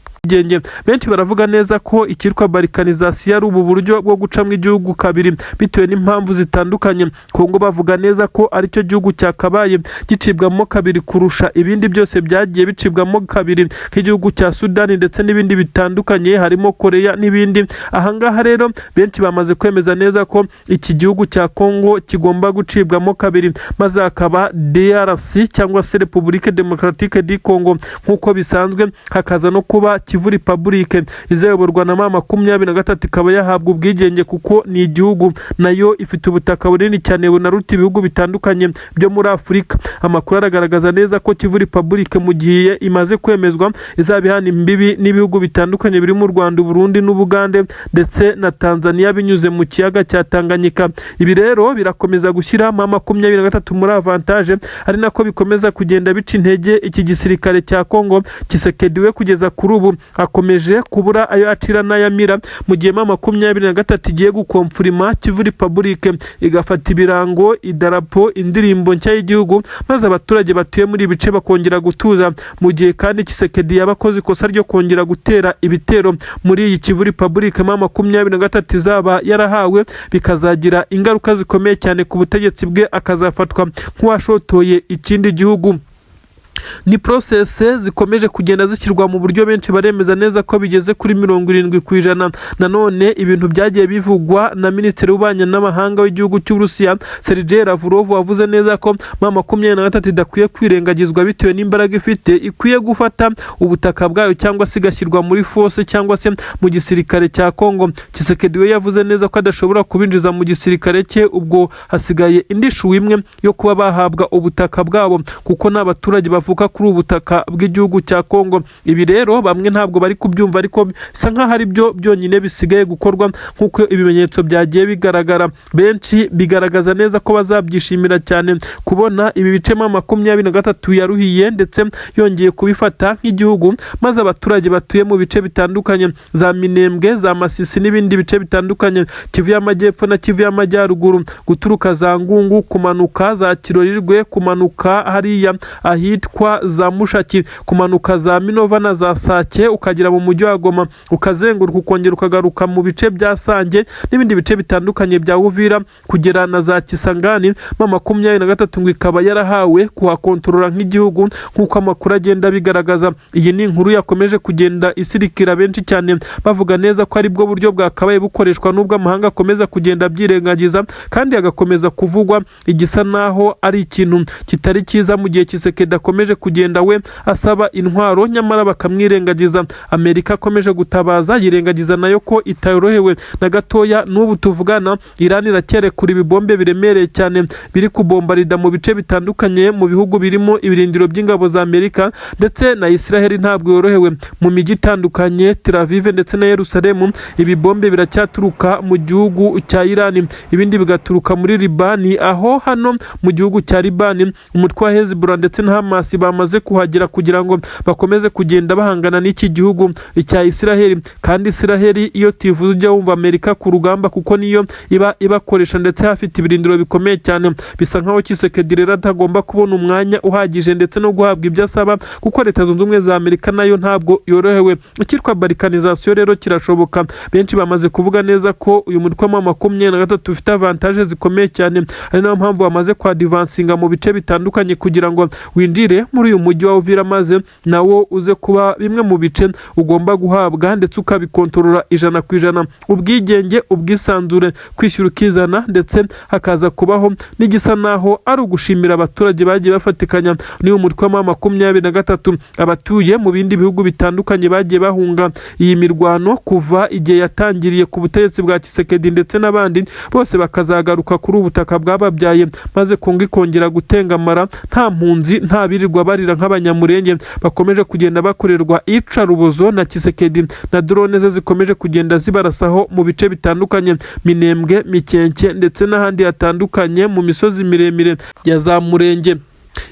Benshi baravuga neza ko ikirwa balkanization ari ubu buryo bwo gucamwa igihugu kabiri bitewe n'impamvu zitandukanye. Kongo bavuga neza ko ari cyo gihugu cyakabaye gicibwamo kabiri kurusha ibindi byose byagiye bicibwamo kabiri, nk'igihugu cya Sudani ndetse n'ibindi bitandukanye harimo Korea n'ibindi. Ahangaha rero benshi bamaze kwemeza neza ko iki gihugu cya Kongo kigomba gucibwamo kabiri, maze akaba DRC cyangwa se Republique Democratique du Congo nk'uko bisanzwe, hakaza no kuba Kivu Republique izayoborwa na 23 ikaba yahabwa ubwigenge, kuko ni igihugu nayo ifite ubutaka bunini cyane bunaruta ibihugu bitandukanye byo muri Afurika. Amakuru aragaragaza neza ko Kivu Republique mu gihe imaze kwemezwa izabihana imbibi n'ibihugu bitandukanye birimo Rwanda, Burundi n'Ubugande ndetse na Tanzania binyuze mu kiyaga cya Tanganyika. Ibi rero birakomeza gushyira 23 muri avantage, ari nako bikomeza kugenda bica intege iki gisirikare cya Kongo. Tshisekedi we kugeza kuri ubu akomeje kubura ayo acira n'ayamira, mu gihe 23 igiye gukomfurima Kivu Republique igafata ibirango, idarapo, indirimbo nshya y'igihugu, maze abaturage batuye muri ibice bakongera gutuza, mu gihe kandi Tshisekedi yabakoze ikosa ryo kongera gutera ibitero muri iyi Kivu Republique 23 izaba yarahawe, bikazagira ingaruka zikomeye cyane ku butegetsi bwe, akazafatwa nk'uwashotoye ikindi gihugu. Ni process zikomeje kugenda zishyirwa mu buryo benshi baremeza neza ko bigeze kuri 70%. Nanone ibintu byagiye bivugwa na Minisitiri w'Ububanyi n'Amahanga w'igihugu cy'Uburusiya Sergei Lavrov wavuze neza ko 23 idakwiye kwirengagizwa bitewe n'imbaraga ifite, ikwiye gufata ubutaka bwayo cyangwa se igashyirwa muri force cyangwa se mu gisirikare cya Kongo. Tshisekedi we yavuze neza ko adashobora kubinjiza mu gisirikare cye, ubwo hasigaye indishu imwe yo kuba bahabwa ubutaka bwabo, kuko n'abaturage bavuka kuri ubutaka bw'igihugu cya Kongo. Ibi rero bamwe ntabwo bari kubyumva, ariko bisa nkaho ari byo byonyine bisigaye gukorwa nk'uko ibimenyetso byagiye bigaragara. Benshi bigaragaza neza ko bazabyishimira cyane kubona ibi bice 23 yaruhiye ndetse yongeye kubifata nk'igihugu, maze abaturage batuye mu bice bitandukanye za Minembwe, za Masisi n'ibindi bice bitandukanye, Kivu y'Amajyepfo na Kivu y'Amajyaruguru, guturuka za Ngungu kumanuka za Kirorirwe, kumanuka hariya ahitwa za Mushaki, kumanuka za Minova na za Sake, ukagira mu mujyi wa Goma, ukazenguruka ukongera ukagaruka mu bice bya Sange n'ibindi bice bitandukanye bya Uvira, kugera na za Kisangani. 23 ngo ikaba yarahawe kuhakontorora nk'igihugu nk'uko amakuru agenda bigaragaza. Iyi ni inkuru yakomeje kugenda isirikira benshi cyane bavuga neza ko ari bwo buryo bwakabaye bukoreshwa, n'ubwo amahanga akomeza kugenda byirengagiza kandi agakomeza kuvugwa igisa naho ari ikintu kitari cyiza, mu gihe Tshisekedi akomeje kugenda we asaba intwaro nyamara bakamwirengagiza. Amerika akomeje gutabaza yirengagiza nayo ko itayorohewe na gatoya. N'ubu tuvugana Iran irakerekura ibibombe biremereye cyane biri kubombarida mu bice bitandukanye mu bihugu birimo ibirindiro by'ingabo za Amerika, ndetse na Israel ntabwo yorohewe mu mijyi itandukanye, Tel Aviv ndetse na Yerusalemu. Ibibombe biracyaturuka mu gihugu cya Iran, ibindi bigaturuka muri Libani, aho hano mu gihugu cya Libani umutwe wa Hezbollah ndetse na Hamas bamaze kuhagera kugira ngo bakomeze kugenda bahangana n'iki gihugu cya Israel. Kandi Israel iyo tivuze ujya wumva Amerika ku rugamba kuko niyo ibakoresha ndetse hafite ibirindiro bikomeye cyane. Bisa nkaho Tshisekedi rero atagomba kubona umwanya uhagije ndetse no guhabwa ibyo asaba kuko Leta Zunze Ubumwe za Amerika nayo ntabwo yorohewe. Ikitwa balkanization rero kirashoboka. Benshi bamaze kuvuga neza ko uyu mutwe wa 23 ufite avantage zikomeye cyane, ari nayo mpamvu bamaze kwa advancinga mu bice bitandukanye kugira ngo winjire muri uyu mujyi wa Uvira maze nawo uze kuba bimwe mu bice ugomba guhabwa ndetse ukabikontorora 100%. Ubwigenge, ubwisanzure, kwishyura ukizana ndetse hakaza kubaho n'igisa naho ari ugushimira abaturage bagiye bafatikanya n'uyu mutwe wa 23 abatuye mu bindi bihugu bitandukanye bagiye bahunga iyi mirwano kuva igihe yatangiriye ku butegetsi bwa Tshisekedi ndetse n'abandi bose bakazagaruka kuri ubutaka bwababyaye maze Kongo ikongera gutengamara nta mpunzi nta birirwa barira nk'abanyamurenge bakomeje kugenda bakorerwa ica rubozo na Tshisekedi na drone ze zikomeje kugenda zibarasaho mu bice bitandukanye Minembwe, Mikenke ndetse n'ahandi hatandukanye mu misozi miremire ya za Murenge.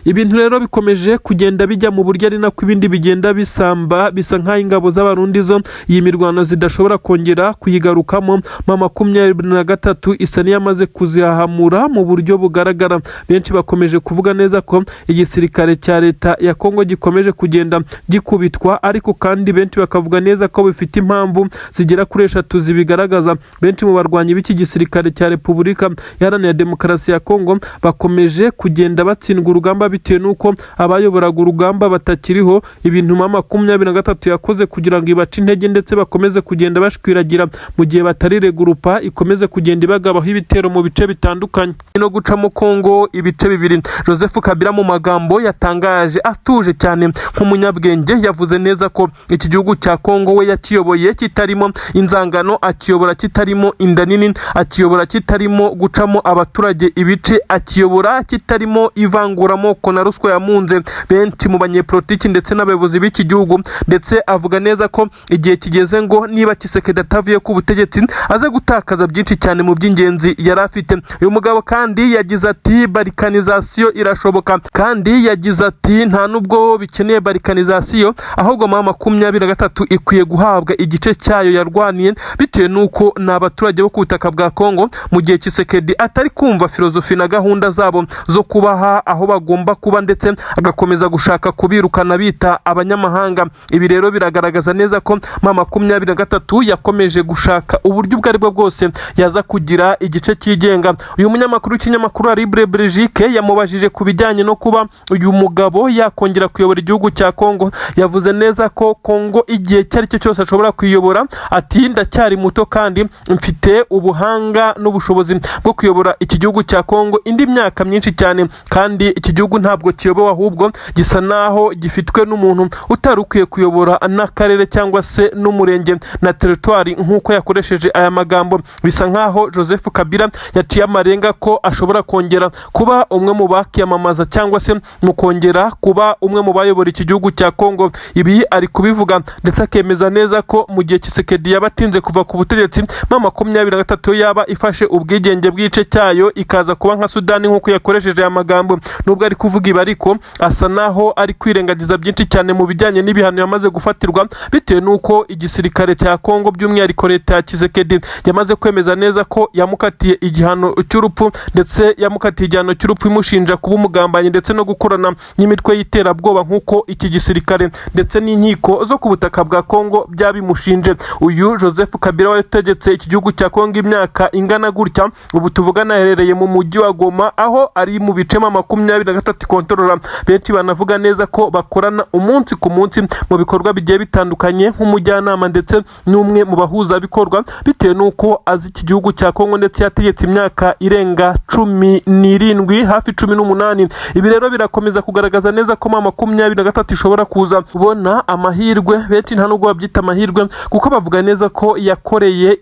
Ibintu rero bikomeje kugenda bijya mu buryo ari nako ibindi bigenda bisamba, bisa nkaho ingabo z'abarundi zo iyi mirwano zidashobora kongera kuyigarukamo. 23 isa niyamaze kuzihahamura mu buryo bugaragara. Benshi bakomeje kuvuga neza ko igisirikare cya leta ya Kongo gikomeje kugenda gikubitwa, ariko kandi benshi bakavuga neza ko bifite impamvu zigera kuri 3 zibigaragaza. Benshi mu barwanyi b'iki gisirikare cya Repubulika Iharanira Demokarasi ya Kongo bakomeje kugenda batsindwa urugamba bitewe nuko abayoboraga urugamba batakiriho. Ibintu 23 yakoze kugira ngo ibace intege ndetse bakomeze kugenda bashwiragira mu gihe batariregura ikomeze kugenda ibagabaho ibitero mu bice bitandukanye no gucamo Kongo ibice bibiri. Joseph Kabila mu magambo yatangaje atuje cyane nk'umunyabwenge yavuze neza ko iki gihugu cya Kongo we yakiyoboye kitarimo inzangano, akiyobora kitarimo inda nini, akiyobora kitarimo gucamo abaturage ibice, akiyobora kitarimo ivanguramo na ruswa yamunze benshi mu banyepolitiki ndetse n'abayobozi b'iki gihugu. Ndetse avuga neza ko igihe kigeze ngo niba Tshisekedi atavuye ku butegetsi aze gutakaza byinshi cyane mu by'ingenzi yari afite. Uyu mugabo kandi yagize ati balkanization irashoboka, kandi yagize ati nta nubwo bikeneye balkanization ahubwo 23 ikwiye guhabwa igice cyayo yarwaniye bitewe nuko n'abaturage bo ku butaka bwa Kongo mu gihe Tshisekedi atari kumva filozofi na gahunda zabo zo kubaha aho bagomba kuba ndetse agakomeza gushaka kubirukana bita abanyamahanga. Ibi rero biragaragaza neza ko 23 yakomeje gushaka uburyo ubwo aribwo bwose yaza kugira igice cyigenga. Uyu munyamakuru w'ikinyamakuru Libre Belgique yamubajije ku bijyanye no kuba uyu mugabo yakongera kuyobora igihugu cya Kongo. Yavuze neza ko Kongo igihe cyari cyo cyose ashobora kuyobora, ati ndacyari muto kandi mfite ubuhanga n'ubushobozi bwo kuyobora iki gihugu cya Kongo indi myaka myinshi cyane, kandi iki gihugu ntabwo kiyobowe ahubwo gisa naho gifitwe n'umuntu utarukwiye kuyobora n'akarere cyangwa se n'umurenge na territoire nk'uko yakoresheje aya magambo. Bisa nkaho Joseph Kabila yaciye amarenga ko ashobora kongera kuba umwe mu bakiyamamaza cyangwa se mu kongera kuba umwe mu bayobora iki gihugu cya Kongo. Ibi ari kubivuga ndetse akemeza neza ko mu gihe Tshisekedi yabatinze kuva ku butegetsi 23 yaba ifashe ubwigenge bw'ice cyayo ikaza kuba nka Sudani nk'uko yakoresheje aya magambo. Nubwo ari kuvuga ibi ariko asa naho ari kwirengagiza byinshi cyane mu bijyanye n'ibihano yamaze gufatirwa bitewe nuko igisirikare cya Kongo by'umwihariko leta ya Tshisekedi yamaze kwemeza neza ko yamukatiye igihano cy'urupfu, ndetse yamukatiye igihano cy'urupfu imushinja kuba umugambanyi ndetse no gukorana n'imitwe y'iterabwoba nk'uko iki gisirikare ndetse n'inkiko zo ku butaka bwa Kongo byabimushinje. Uyu Joseph Kabila wategetse iki gihugu cya Kongo imyaka ingana gutya, ubu tuvugana aherereye mu mujyi wa Goma aho ari mu bice 23 kontorora. Benshi banavuga neza ko bakorana umunsi ku munsi mu bikorwa bigiye bitandukanye nk'umujyanama ndetse n'umwe mu bahuza bikorwa bitewe nuko azi iki gihugu cya Kongo ndetse yategetse imyaka irenga 17 hafi 18. Ibi rero birakomeza kugaragaza neza ko 23 ishobora kuza kubona amahirwe. Benshi nta nubwo babyita amahirwe kuko bavuga neza ko yakoreye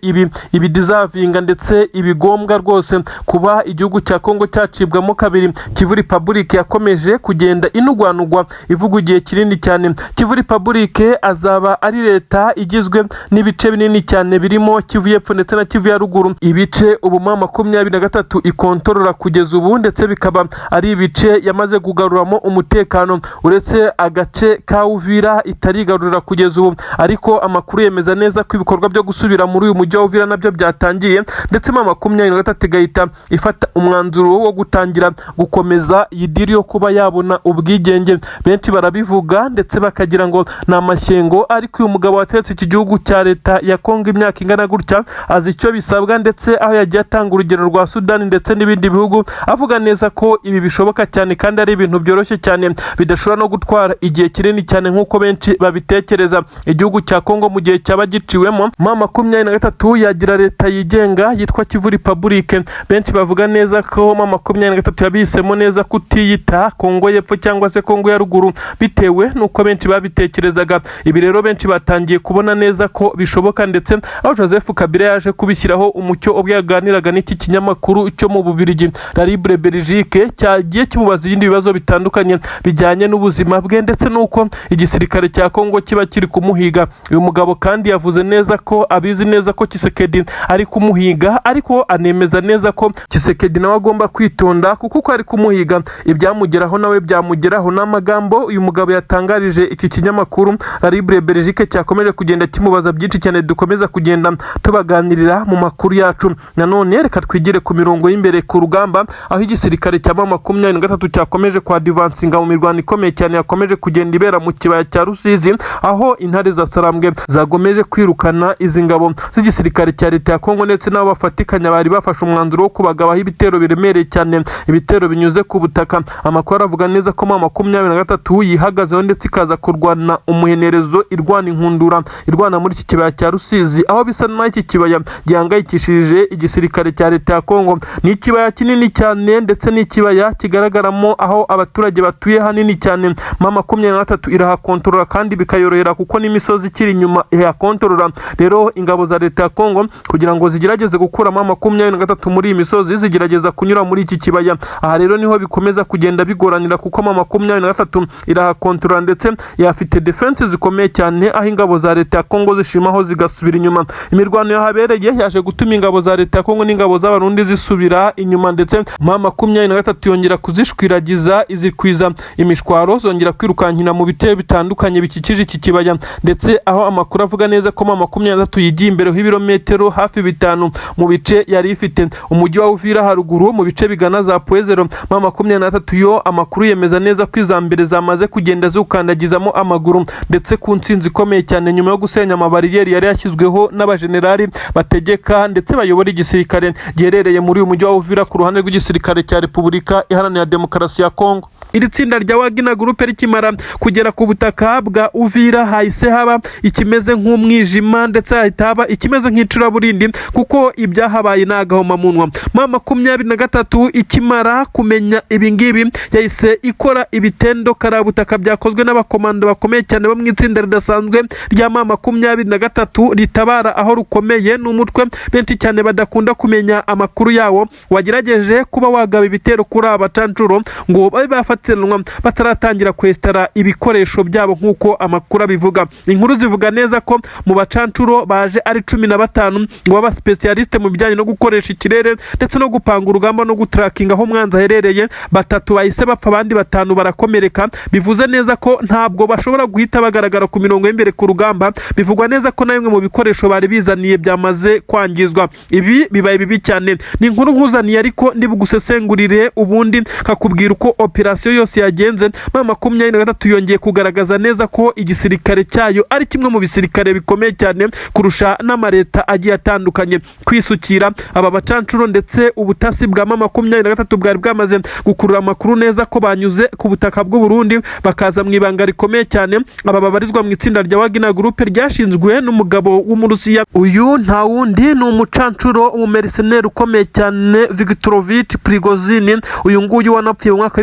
ibi deservinga ndetse ibigombwa rwose kuba igihugu cya Kongo cyacibwamo kabiri, Kivu Republic yakomeje kugenda inugwanugwa ivugwa igihe kinini cyane. Kivu Republique azaba ari leta igizwe n'ibice binini cyane birimo Kivu y'Epfo ndetse na Kivu ya Ruguru. Ibice ubu M23 ikontorora kugeza ubu, ndetse bikaba ari ibice yamaze kugaruramo umutekano, uretse agace ka Uvira itarigarurira kugeza ubu. Ariko amakuru yemeza neza ko ibikorwa byo gusubira muri uyu mujyi wa Uvira nabyo byatangiye, ndetse M23 igahita ifata umwanzuro wo gutangira gukomeza yidiri yo kuba yabona ubwigenge. Benshi barabivuga ndetse bakagira ngo na mashyengo, ariko uyu mugabo wateretse iki gihugu cya leta ya Kongo imyaka ingana gutya azi icyo bisabwa, ndetse aho yagiye atanga urugero rwa Sudani ndetse n'ibindi bihugu, avuga neza ko ibi bishoboka cyane kandi ari ibintu byoroshye cyane bidashobora no gutwara igihe kinini cyane nk'uko benshi babitekereza. Igihugu cya Kongo mu gihe cyaba giciwemo M23 yagira leta yigenga yitwa Kivu Republique. Benshi bavuga neza ko M23 yabihisemo neza kutiyita Kongo y'Epfo cyangwa se Kongo ya Ruguru bitewe nuko benshi babitekerezaga. Ibi rero benshi batangiye kubona neza ko bishoboka, ndetse aho Joseph Kabila yaje kubishyiraho umucyo ubwo yaganiraga n'iki kinyamakuru cyo mu Bubiligi La Libre Belgique, cyagiye kimubaza ibindi bibazo bitandukanye bijyanye n'ubuzima bwe ndetse nuko igisirikare cya Kongo kiba kiri kumuhiga. Uyu mugabo kandi yavuze neza ko abizi neza ko Tshisekedi ari kumuhiga, ariko anemeza neza ko Tshisekedi nawe agomba kwitonda kuko ari kumuhiga ibyamugeraho nawe byamugeraho. N'amagambo uyu mugabo yatangarije iki kinyamakuru La Libre Belgique cyakomeje kugenda kimubaza byinshi cyane dukomeza kugenda tubaganirira mu makuru yacu. Nanone reka twigire ku mirongo y'imbere ku rugamba, aho igisirikare cya M23 cyakomeje kwa advancinga mu mirwano ikomeye cyane yakomeje kugenda ibera mu kibaya cya Rusizi, aho intare za Sarambwe zagomeje kwirukana izi ngabo z'igisirikare cya leta ya Kongo, ndetse nabo bafatikanya bari bafashe umwanzuro wo kubagabaho ibitero biremereye cyane, ibitero binyuze ku butaka. Amakuru avuga neza ko M23 yihagazeho ndetse ikaza kurwana umuhenerezo irwana inkundura irwana muri iki kibaya cya Rusizi, aho bisa naho iki kibaya gihangayikishije igisirikare cya leta ya Kongo. Ni ikibaya kinini cyane ndetse n'ikibaya kigaragaramo aho abaturage batuye hanini cyane. M23 irahakontorora kandi bikayorohera kuko n'imisozi ikiri inyuma ihakontorora. Rero ingabo za leta ya Kongo kugira ngo zigerageze gukuramo M23 muri iyi misozi zigerageza kunyura muri iki kibaya. Aha rero niho bikomeza kugenda bigoranira kuko M23 irahakontorora ndetse yafite defense zikomeye cyane, aho ingabo za leta ya Kongo zishimaho zigasubira inyuma. Imirwano yahabereye yaje gutuma ingabo za leta ya Kongo n'ingabo z'abarundi zisubira inyuma, ndetse M23 yongera kuzishwiragiza izikwiza imishwaro, zongera kwirukankina mu bitero bitandukanye bikikije iki kibaya, ndetse aho amakuru avuga neza ko M23 yigiye imbere h'ibirometero hafi 5 mu bice yari ifite umujyi wa Uvira haruguru mu bice bigana za Poezero. M23 yo amakuru yemeza neza ko izambere zamaze kugenda zukandagizamo amaguru, ndetse ku ntsinzi ikomeye cyane nyuma yo gusenya amabariyeri yari yashyizweho n'abajenerali bategeka ndetse bayobora igisirikare giherereye muri uyu mujyi wa Uvira ku ruhande rw'igisirikare cya Repubulika Iharanira Demokarasi ya Kongo. Iri tsinda rya Wagner Group rikimara kugera ku butaka bwa Uvira hahise haba ikimeze nk'umwijima, ndetse hahita haba ikimeze nk'icuraburindi kuko ibyahabaye nagahoma munwa. M23 ikimara kumenya ibingibi yahise ikora ibitendo karabutaka byakozwe n'abakomando bakomeye cyane bo mu itsinda ridasanzwe rya M23 ritabara aho rukomeye n'umutwe benshi cyane badakunda kumenya amakuru yawo, wagerageje kuba wagaba ibitero kuri abacancuro ngo babe bafatiranwa bataratangira kwestara ibikoresho byabo nk'uko amakuru abivuga. Inkuru zivuga neza ko mu bacancuro baje ari 15 ngo baba specialiste mu bijyanye no gukoresha ikirere ndetse no gupanga urugamba no gutrackinga aho mwanza herereye. 3 bahise bapfa, abandi 5 barakomereka. Bivuze neza ko ntabwo bashobora guhita bagaragara ku mirongo y'imbere ku rugamba. Bivugwa neza ko namwe mu bikoresho bari bizaniye byamaze kwangizwa. Ibi bibaye bibi cyane. Ni inkuru nkuzaniye ariko ndi bugusesengurire ubundi kakubwira uko operation yose yagenze. M23 yongeye kugaragaza neza ko igisirikare cyayo ari kimwe mu bisirikare bikomeye cyane kurusha n'amareta agiye atandukanye. Kwisukira aba bacancuro ndetse ubutasi bwa M23 bwari bwamaze gukurura amakuru neza ko banyuze ku butaka bw'u Burundi bakaza mu ibanga rikomeye cyane. Aba babarizwa mu itsinda rya Wagner Group ryashinzwe n'umugabo w'umurusiya. Uyu nta wundi ni umucancuro umumercenaire ukomeye cyane Viktorovich Prigozhin. Uyu nguyu wanapfuye mu mwaka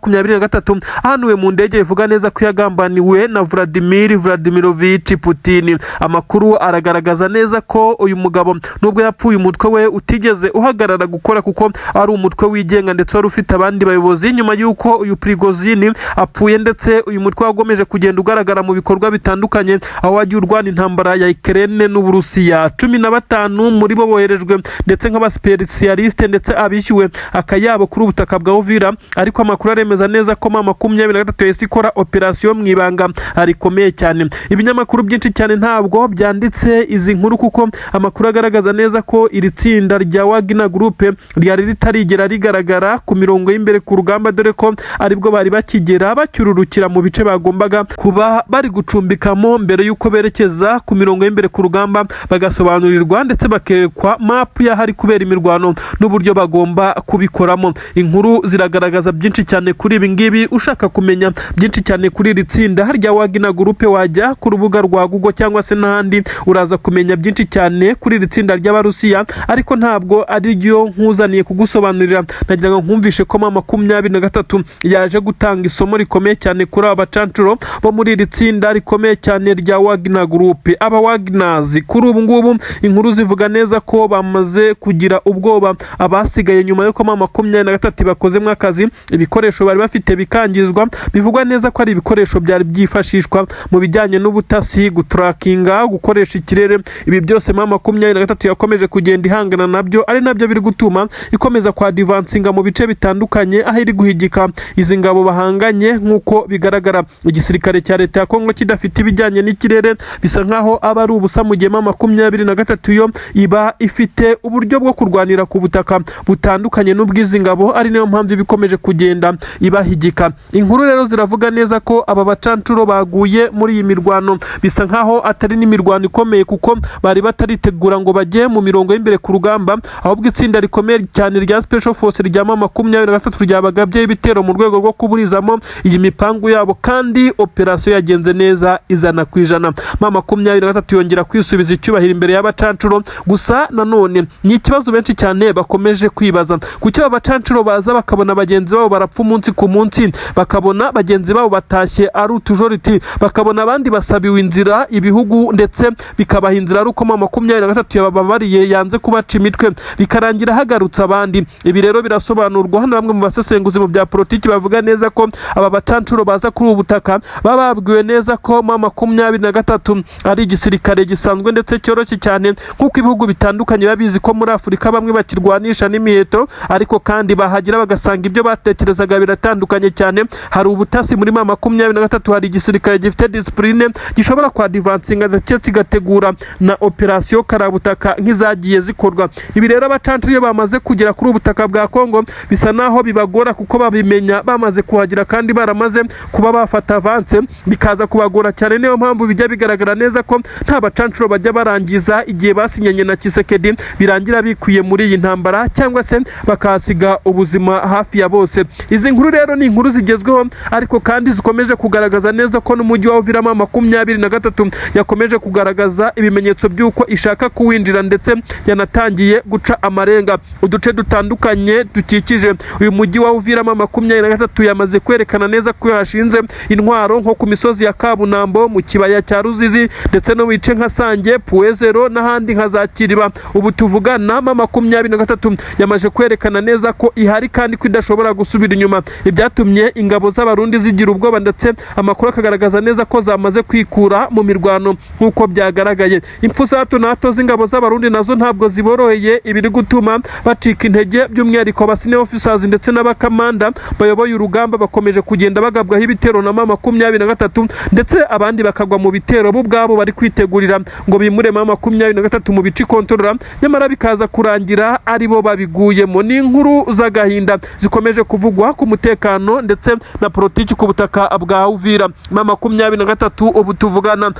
2023 ahanuwe mu ndege bivuga neza ko yagambaniwe na Vladimir Vladimirovich Putin. Amakuru aragaragaza neza ko uyu mugabo nubwo yapfuye umutwe we utigeze uhagarara gukora kuko ari umutwe wigenga ndetse wari ufite abandi bayobozi. Nyuma y'uko uyu Prigozhin apfuye ndetse uyu mutwe wagomeje kugenda ugaragara mu bikorwa bitandukanye aho wagiye urwana intambara ya Ukraine n'Uburusiya. 15 muri bo boherejwe ndetse nk'abaspecialiste ndetse abishyuwe akayabo kuri ubutaka bwa Uvira, ariko amakuru aremeza neza ko mama 23 yesi ikora operation mu ibanga arikomeye cyane. Ibinyamakuru byinshi cyane ntabwo byanditse izi nkuru kuko amakuru agaragaza neza ko iri tsinda rya Wagner Group ryari ritarigera rigaragara ku mirongo y'imbere ku rugamba, dore ko aribwo bari bakigera bacyururukira mu bice bagombaga kuba bari gucumbikamo mbere y'uko berekeza ku mirongo y'imbere ku rugamba, bagasobanurirwa ndetse bakerekwa map y'ahari kubera imirwano n'uburyo bagomba kubikoramo. Inkuru ziragaragaza byinshi cyane kuri ibi ngibi. Ushaka kumenya byinshi cyane kuri iri tsinda rya Wagner Group wajya ku rubuga rwa Google cyangwa se n'ahandi uraza kumenya byinshi cyane kuri iri tsinda ry'Abarusiya, ariko ntabwo ari ryo nkuzaniye kugusobanurira. Nagira ngo nkumvishe ko mama 23 yaje gutanga isomo rikomeye cyane kuri aba bacancuro bo muri iri tsinda rikomeye cyane rya Wagner Group. Aba Wagners kuri ubu ngubu inkuru zivuga neza ko bamaze kugira ubwoba abasigaye nyuma yuko mama 23 bakozemo akazi, ibikoresho bari bafite bikangizwa. Bivugwa neza ko ari ibikoresho byari byifashishwa mu bijyanye n'ubutasi, gutrackinga, gukoresha ikirere. Ibi byose mama 23 yakomeje kugenda ihangana nabyo, ari nabyo biri gutuma ikomeza kwa advancinga mu bice bitandukanye aho iri guhigika izi ngabo bahanganye. Nk'uko bigaragara igisirikare cya leta ya Kongo kidafite ibijyanye n'ikirere bisa nkaho aba ari ubusa mu gihe mama 23 yo iba ifite uburyo bwo kurwanira ku butaka butandukanye n'ubwizi ngabo, ari nayo mpamvu bikomeje kugenda ibahigika. Inkuru rero ziravuga neza ko aba bacancuro baguye muri iyi mirwano bisa nkaho atari n'imirwano ikomeye kuko bari bataritegura ngo bajye mu mirongo y'imbere ku rugamba, ahubwo itsinda rikomeye cyane rya Special Force rya mama 23 ryabagabye ibitero mu rwego rwo kuburizamo iyi mipangu yabo, kandi operation yagenze neza ijana ku ijana. Mama 23 yongera kwisubiza icyubahiro imbere y'abacancuro. Gusa nanone ni ikibazo benshi cyane bakomeje kwibaza, kuki aba bacancuro baza bakabona bagenzi babo barapfa umunsi ku munsi, bakabona bagenzi babo batashye ari utujoriti, bakabona abandi basabiwe inzira ibihugu ndetse bikabaha inzira ari uko mama 23 yababariye yanze kubaca imitwe, bikarangira hagarutse abandi. Ibi rero birasobanurwa hano bamwe mu basesenguzi mu bya politiki bavuga neza ko aba bacancuro baza kuri ubu butaka bababwiwe neza ko mama 23 ari igisirikare gisanzwe ndetse cyoroshye cyane, kuko ibihugu bitandukanye babizi ko muri Afurika bamwe bakirwanisha n'imiheto, ariko kandi bahagira bagasanga ibyo batekerezaga biratandukanye cyane. Hari ubutasi muri mama 23, hari igisirikare gifite discipline gishobora kwa advancinga ndetse kigategura na operation karabutaka nk'izagiye zikorwa. Ibi rero abacancuro iyo bamaze kugera kuri ubutaka bwa Kongo bisa naho bibagora kuko babimenya bamaze kuhagira kandi baramaze kuba bafata avance, bikaza kubagora cyane. Niyo mpamvu bijya bigaragara neza ko nta bacancuro bajya barangiza igihe basinyanye na Tshisekedi birangira bikwiye muri iyi ntambara cyangwa se bakasiga ubuzima hafi ya bose. Izi nkuru rero ni inkuru zigezweho, ariko kandi zikomeje kugaragaza neza ko n'umujyi wa Uvira mama 23 yakomeje kugaragaza ibimenyetso by'uko ishaka kuwinjira ndetse yanatangiye guca amarenga. Uduce dutandukanye dukikije uyu mujyi wa Uvira mama 23 yamaze kwerekana neza ko hashinze intwaro nko ku misozi ya Kabunambo, mu kibaya cya Ruzizi ndetse no wice nka Sange, Puezero n'ahandi nka za Kiriba. Ubu tuvugana mama 23 yamaje kwerekana neza ko ihari kandi ko idashobora gusubira inyuma. Ibyatumye ingabo z'Abarundi zigira ubwoba ndetse amakuru akagaragaza neza ko zamaze kwikura mu mirwano nk'uko byagaragaye. Impfu za hato na hato z'ingabo z'Abarundi nazo ntabwo ziboroheye, ibiri gutuma bacika intege, by'umwihariko abasine officers ndetse n'abakamanda bayoboye urugamba bakomeje kugenda bagabwaho ibitero na mama 23 ndetse abandi bakagwa mu bitero bo ubwabo bari kwitegurira ngo bimure mama 23 mu bici kontrola, nyamara bikaza kurangira ari bo babiguyemo. Ni inkuru z'agahinda zikomeje kuvugwa ku mutekano ndetse na politiki ku butaka bwa Uvira mama 23 ubu tuvugana.